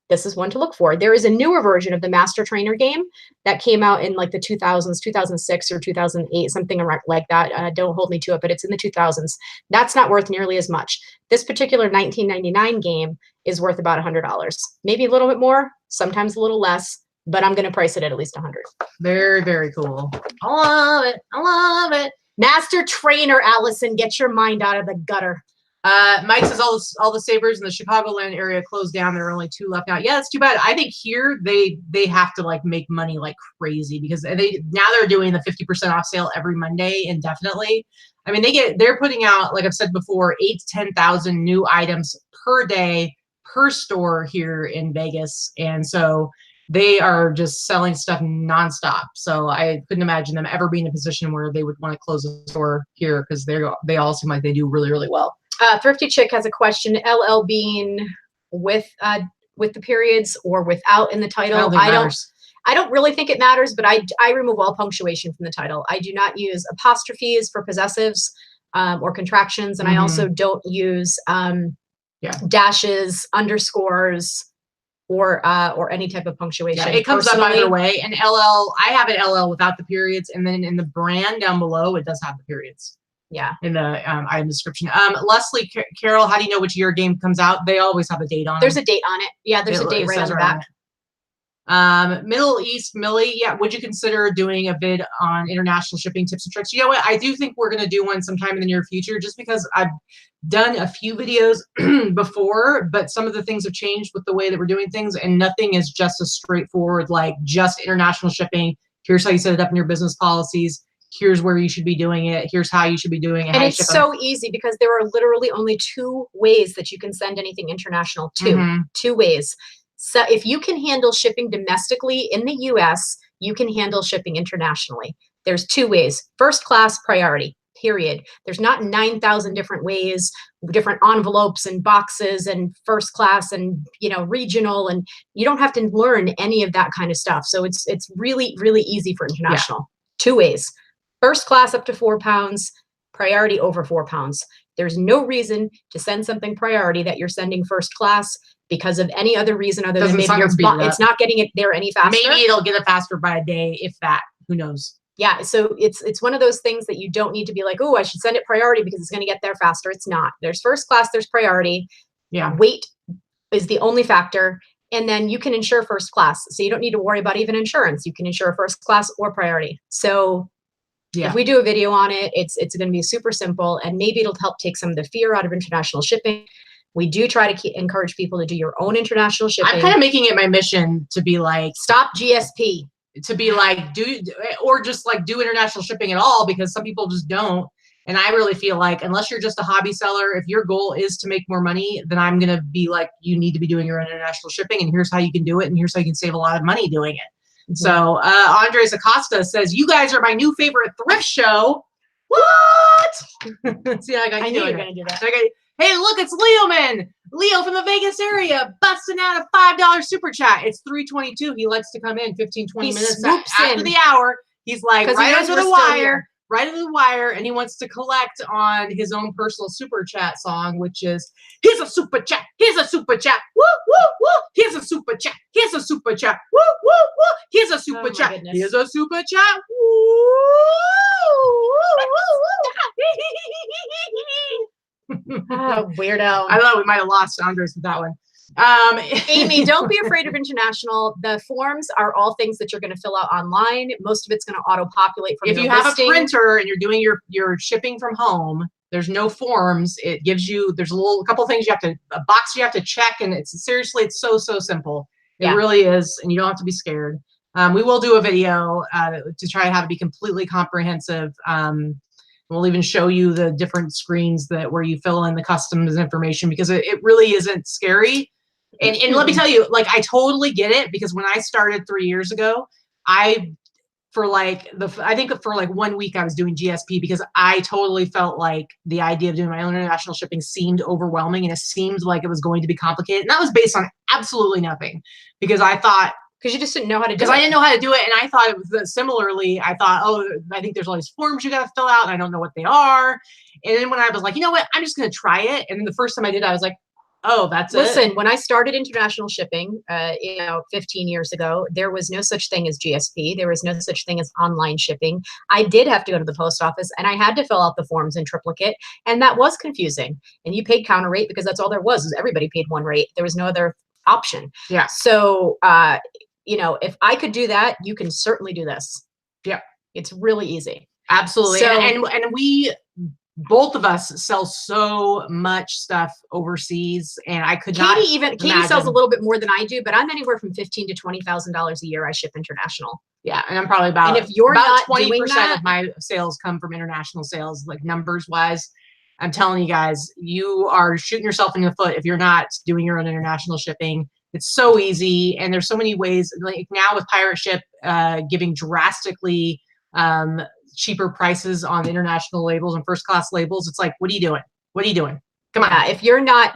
This is one to look for. There is a newer version of the Master Trainer game that came out in like the 2000s, 2006 or 2008, something like that. Don't hold me to it, but it's in the 2000s. That's not worth nearly as much. This particular 1999 game is worth about $100, maybe a little bit more, sometimes a little less, but I'm going to price it at least 100. Very, very cool. I love it. I love it. Master Trainer, Allison, get your mind out of the gutter. Mike says all the Sabres in the Chicagoland area closed down. There are only 2 left now. Yeah, that's too bad. I think here they have to like make money like crazy because they're doing the 50% off sale every Monday indefinitely. I mean, they're putting out, like I've said before, 8,000 to 10,000 new items per day per store here in Vegas, and so they are just selling stuff nonstop. So I couldn't imagine them ever being in a position where they would want to close a store here because they all seem like they do really, really well. Thrifty Chick has a question. LL Bean with the periods or without in the title. I don't really think it matters, but I remove all punctuation from the title. I do not use apostrophes for possessives or contractions, and I also don't use dashes, underscores, or any type of punctuation. Yeah, it comes up either way. And LL, I have an LL without the periods, and then in the brand down below, it does have the periods. Yeah. In the item description. Leslie Carroll, how do you know which year game comes out? They always have a date on it. There's a date on it. Yeah, there's a date right on the back. Middle East Millie, yeah, would you consider doing a vid on international shipping tips and tricks? You know what? I do think we're going to do one sometime in the near future just because I've done a few videos before, but some of the things have changed with the way that we're doing things, and nothing is just as straightforward like just international shipping. Here's how you set it up in your business policies. Here's where you should be doing it. Here's how you should be doing it. And it's so easy because there are literally only 2 ways that you can send anything international. Two ways. So if you can handle shipping domestically in the US, you can handle shipping internationally. There's 2 ways. First class, priority, period. There's not 9,000 different ways, different envelopes and boxes and first class and, regional, and you don't have to learn any of that kind of stuff. So it's really, really easy for international. 2 ways. First class up to 4 pounds, priority over 4 pounds. There's no reason to send something priority that you're sending first class because of any other reason other than maybe it's not getting it there any faster. Maybe it'll get it faster by a day, if that. Who knows? Yeah, so it's one of those things that you don't need to be like, oh, I should send it priority because it's going to get there faster. It's not. There's first class, there's priority. Yeah. Weight is the only factor. And then you can insure first class. So you don't need to worry about even insurance. You can insure first class or priority. So if we do a video on it, it's going to be super simple, and maybe it'll help take some of the fear out of international shipping. We do try to encourage people to do your own international shipping. I'm kind of making it my mission to be like, stop GSP. To be like, do international shipping at all, because some people just don't. And I really feel like unless you're just a hobby seller, if your goal is to make more money, then I'm going to be like, you need to be doing your own international shipping, and here's how you can do it, and here's how you can save a lot of money doing it. So Andres Acosta says, you guys are my new favorite thrift show. What? See, I knew you were going to do that. Hey, look, it's Leo from the Vegas area, busting out a $5 super chat. It's 3:22. He likes to come in 15, 20 minutes after the hour. He's like right under the wire, and he wants to collect on his own personal super chat song, which is, here's a super chat, here's a super chat, woo, woo, woo, here's a super chat, here's a super chat, woo, woo, woo, here's a super chat, here's a super chat, weirdo. I don't know, we might have lost Andres with that one. Amy, don't be afraid of international. The forms are all things that you're going to fill out online. Most of it's going to auto-populate from if you have a printer and you're doing your shipping from home, there's no forms. It gives you, there's a couple things a box you have to check, and it's so simple. It really is, and you don't have to be scared. We will do a video to try to have it be completely comprehensive. We'll even show you the different screens where you fill in the customs information, because it really isn't scary. And let me tell you, like, I totally get it, because when I started 3 years ago, for like 1 week I was doing GSP, because I totally felt like the idea of doing my own international shipping seemed overwhelming, and it seemed like it was going to be complicated. And that was based on absolutely nothing, because I thought Because you just didn't know how to do it. Because I didn't know how to do it, and I thought it was similarly. I thought, oh, I think there's all these forms you got to fill out, and I don't know what they are. And then when I was like, you know what, I'm just gonna try it. And then the first time I did, I was like, oh, that's it. Listen, when I started international shipping, 15 years ago, there was no such thing as GSP. There was no such thing as online shipping. I did have to go to the post office, and I had to fill out the forms in triplicate, and that was confusing. And you paid counter rate because that's all there was. Everybody paid one rate. There was no other option. Yeah. So, if I could do that, you can certainly do this. Yeah. It's really easy. Absolutely. So, and we, both of us, sell so much stuff overseas, and I could not. Katie sells a little bit more than I do, but I'm anywhere from $15,000 to $20,000 a year. I ship international. Yeah, and I'm probably about. And if you're about not 20% of my sales come from international sales, like numbers wise. I'm telling you guys, you are shooting yourself in the foot if you're not doing your own international shipping. It's so easy, and there's so many ways. Like now with Pirate Ship giving drastically cheaper prices on international labels and first class labels, it's like, what are you doing? What are you doing? Come on. If you're not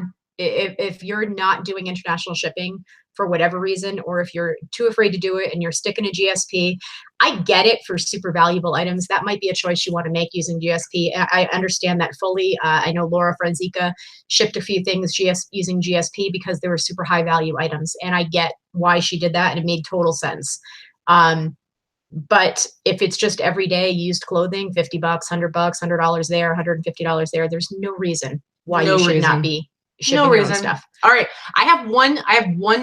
doing international shipping for whatever reason, or if you're too afraid to do it and you're sticking to GSP, I get it for super valuable items. That might be a choice you want to make using GSP. I understand that fully. I know Laura Franzica shipped a few things using GSP because they were super high value items. And I get why she did that, and it made total sense. But if it's just everyday used clothing, $50, $100 there, $150 there, there's no reason why you should not be shipping your own stuff. All right. I have one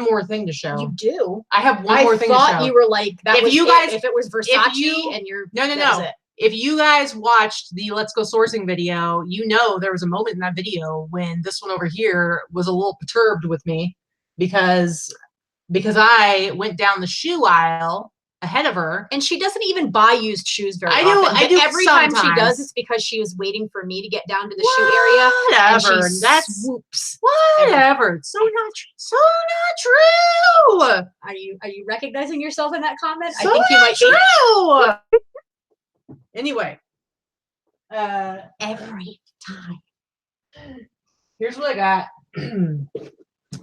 more thing to show. You do? I have one more thing to show. I thought you were like, if it was Versace and you're, no. If you guys watched the Let's Go Sourcing video, you know there was a moment in that video when this one over here was a little perturbed with me because I went down the shoe aisle ahead of her, and she doesn't even buy used shoes very often. I do every sometimes. Time she does, it's because she was waiting for me to get down to the shoe area. Whatever. And That's swoops. Whatever. It's so not true. Are you recognizing yourself in that comment? So I think you might be. Anyway, every time. Here's what I got.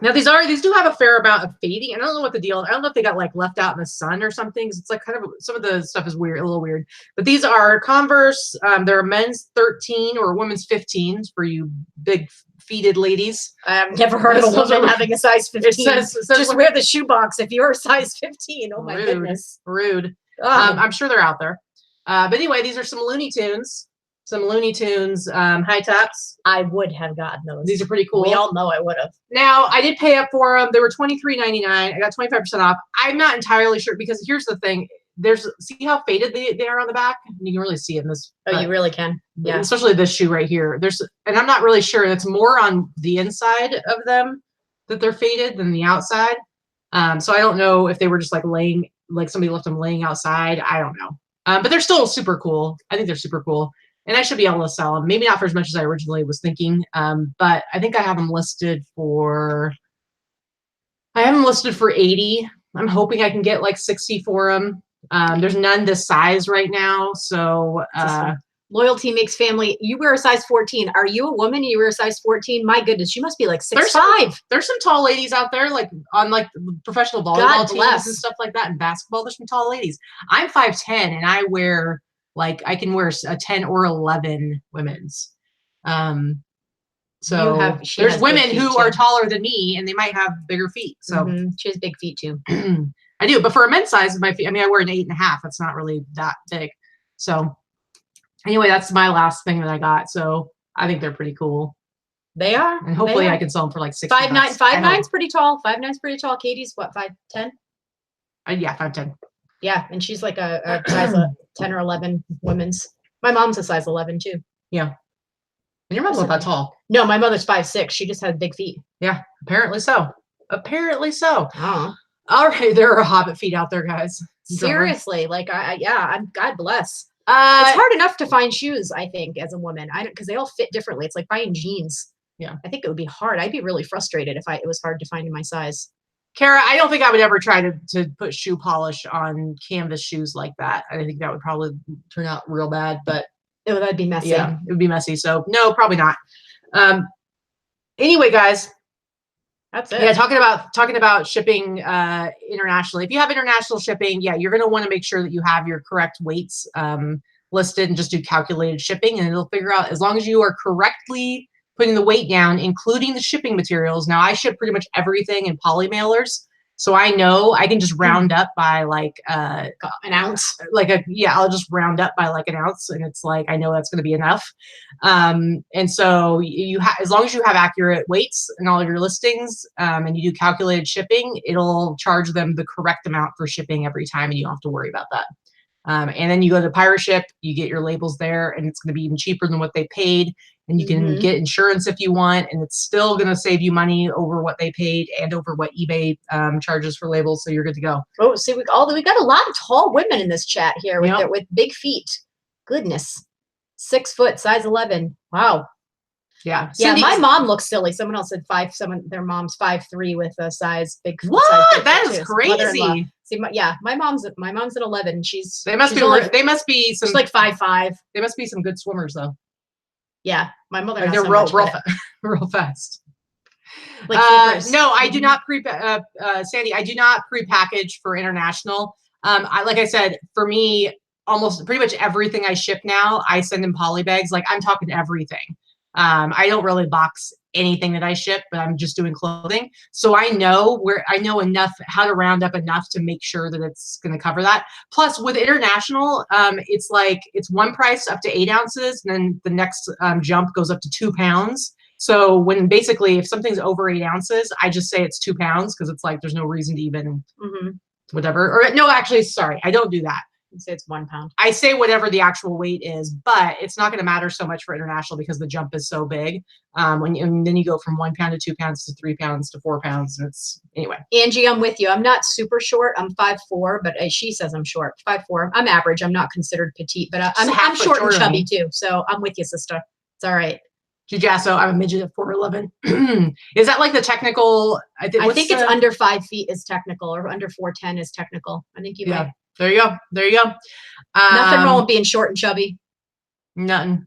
Now these do have a fair amount of fading. I don't know what the deal. I don't know if they got like left out in the sun or something. It's like kind of some of the stuff is weird, a little weird. But these are Converse. They're a men's 13 or a women's 15 for you big feeted ladies. I've never heard of a woman having a size 15. It says just wear the shoebox if you're a size 15. Oh my goodness. Rude. I'm sure they're out there. But anyway, these are some Looney Tunes. High tops. I would have gotten those. These are pretty cool. We all know I would have. Now, I did pay up for them. They were $23.99. I got 25% off. I'm not entirely sure because here's the thing. See how faded they are on the back? You can really see it in this. Oh, you really can. Yeah. Especially this shoe right here. And I'm not really sure. It's more on the inside of them that they're faded than the outside. So I don't know if they were just like somebody left them laying outside. I don't know. But they're still super cool. I think they're super cool. And I should be able to sell them. Maybe not for as much as I originally was thinking. But I think I have them listed for 80. I'm hoping I can get like 60 for them. There's none this size right now. So loyalty makes family. You wear a size 14. Are you a woman and you wear a size 14? My goodness, you must be like 6'5". There's some tall ladies out there, like on like professional volleyball teams and stuff like that. And basketball, there's some tall ladies. I'm 5'10" and I wear I can wear a 10 or 11 women's. So there's women who are taller than me and they might have bigger feet. So she has big feet too. I do, but for a men's size, my feet, I wear an 8.5. That's not really that big. So anyway, that's my last thing that I got. So I think they're pretty cool. They are. And hopefully I can sell them for like 60 $5.9. $5.9's pretty tall. $5.9's pretty tall. Katie's what, 5'10"? Yeah, 5'10". Yeah, and she's like a size 10 or 11 women's. My mom's a size 11 too. Yeah. And your mom's not that tall. No, my mother's 5'6". She just has big feet. Yeah, apparently so. Oh. All right, there are hobbit feet out there, guys. Seriously, like I'm God bless. It's hard enough to find shoes, I think, as a woman. Because they all fit differently. It's like buying jeans. Yeah. I think it would be hard. I'd be really frustrated if it was hard to find in my size. Kara, I don't think I would ever try to put shoe polish on canvas shoes like that. I think that would probably turn out real bad, but that'd be messy. Yeah, it would be messy. So no, probably not. Anyway, guys, That's it. Yeah, talking about shipping internationally. If you have international shipping, yeah, you're going to want to make sure that you have your correct weights listed and just do calculated shipping, and it'll figure out, as long as you are correctly putting the weight down, including the shipping materials. Now, I ship pretty much everything in poly mailers, so I know I can just round up by like an ounce. I'll just round up by like an ounce, and it's like, I know that's going to be enough. And so as long as you have accurate weights in all of your listings, and you do calculated shipping, it'll charge them the correct amount for shipping every time, and you don't have to worry about that. And then you go to Pirate Ship, you get your labels there, and it's going to be even cheaper than what they paid. And you can get insurance if you want, and it's still going to save you money over what they paid and over what eBay charges for labels. So you're good to go. Oh, see, we got a lot of tall women in this chat here with big feet. Goodness, 6 foot, size 11. Wow. Yeah. Yeah. My mom looks silly. Someone else said their mom's 5'3" with a size big. What? Size big that is crazy. See, my mom's at 11. They must be some, she's like 5'5". They must be some good swimmers though. Yeah, my mother. Like they're real fast. Like no, I do not Sandy. I do not pre-package for international. Like I said, for me, almost pretty much everything I ship now, I send in poly bags. Like, I'm talking everything. I don't really box anything that I ship, but I'm just doing clothing. So I know enough how to round up enough to make sure that it's going to cover that. Plus with international, it's one price up to 8 ounces. And then the next jump goes up to 2 pounds. So when basically, if something's over 8 ounces, I just say it's 2 pounds, because it's like, there's no reason to even whatever. Or no, actually, sorry, I don't do that. You say it's 1 pound. I say whatever the actual weight is, but it's not going to matter so much for international because the jump is so big. And then you go from 1 pound to 2 pounds to 3 pounds to 4 pounds. And it's, anyway. Angie, I'm with you. I'm not super short. I'm 5'4", but she says I'm short. 5'4". I'm average. I'm not considered petite, but I'm short and chubby too. So I'm with you, sister. It's all right. Gijasso, I'm a midget at 4'11". Is that like the technical? I think it's under 5 feet is technical, or under 4'10" is technical. I think you might. There you go. There you go. Nothing wrong with being short and chubby. Nothing.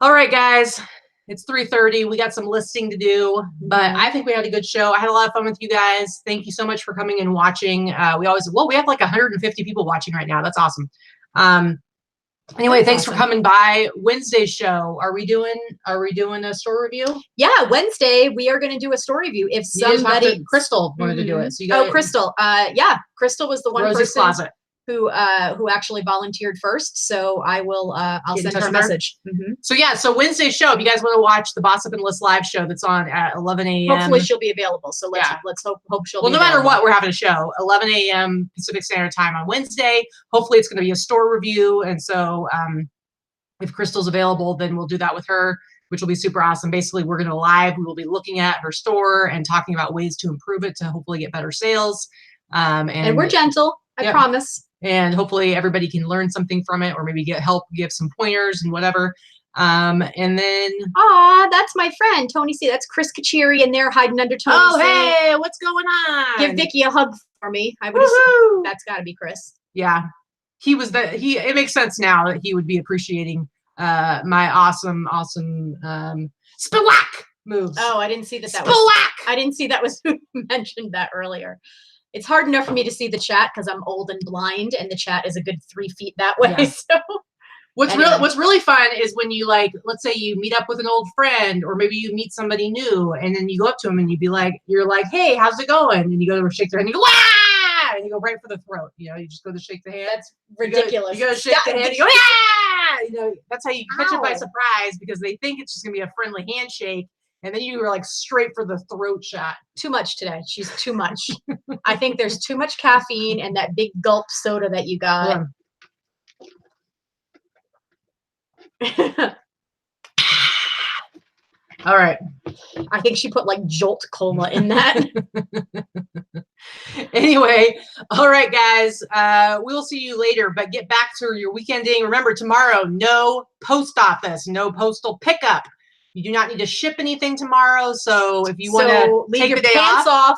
All right, guys. It's 3:30. We got some listing to do, but I think we had a good show. I had a lot of fun with you guys. Thank you so much for coming and watching. We have like 150 people watching right now. That's awesome. Anyway, thanks for coming by. Wednesday's show. Are we doing a store review? Yeah, Wednesday we are going to do a store review. If somebody, Crystal wanted to do it. So Crystal. Yeah, Crystal was the one Rosie's person Closet who actually volunteered first. So I'll send her a message. So Wednesday's show. If you guys want to watch the Boss Up and List live show that's on at 11 a.m. Hopefully she'll be available. So let's hope she'll. Well, no matter what, we're having a show 11 a.m. Pacific Standard Time on Wednesday. Hopefully it's going to be a store review, and so if Crystal's available, then we'll do that with her, which will be super awesome. Basically, we will be looking at her store and talking about ways to improve it to hopefully get better sales. And we're gentle, I promise. And hopefully everybody can learn something from it, or maybe give some pointers and whatever. And then that's my friend Tony C. That's Chris Kachiri in there hiding under Tony C. Oh, hey, what's going on? Give Vicky a hug for me. I would assume that's got to be Chris. Yeah, it makes sense now that he would be appreciating my awesome Spilwack moves. Oh, I didn't see that. Spilwack. I didn't see that was who mentioned that earlier. It's hard enough for me to see the chat because I'm old and blind, and the chat is a good 3 feet that way. Yeah. So what's really fun is when you, like, let's say you meet up with an old friend, or maybe you meet somebody new, and then you go up to them and you're like, hey, how's it going? And you go to shake their hand, and you go, ah! And you go right for the throat. You just go to shake the hand. That's ridiculous. You go to shake the hand, and you go, yeah! That's how you catch it by surprise, because they think it's just gonna be a friendly handshake. And then you were like straight for the throat shot. Too much today. She's too much. I think there's too much caffeine and that big gulp soda that you got. Yeah. All right. I think she put like Jolt Cola in that. Anyway, all right, guys. We'll see you later, but get back to your weekending. Remember, tomorrow, no post office, no postal pickup. You do not need to ship anything tomorrow. So if you want to take the day off,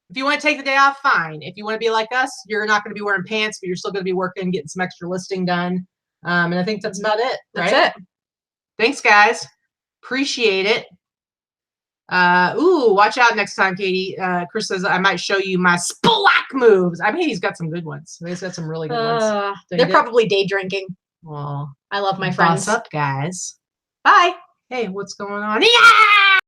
if you want to take the day off, fine. If you want to be like us, you're not going to be wearing pants, but you're still going to be working, getting some extra listing done. And I think that's about it. That's it. Thanks, guys. Appreciate it. Ooh, watch out next time, Katie. Chris says I might show you my splack moves. I mean, he's got some good ones. He's got some really good ones. They're probably day drinking. Well, I love my friends. Boss up, guys. Bye. Hey, what's going on? Yeah!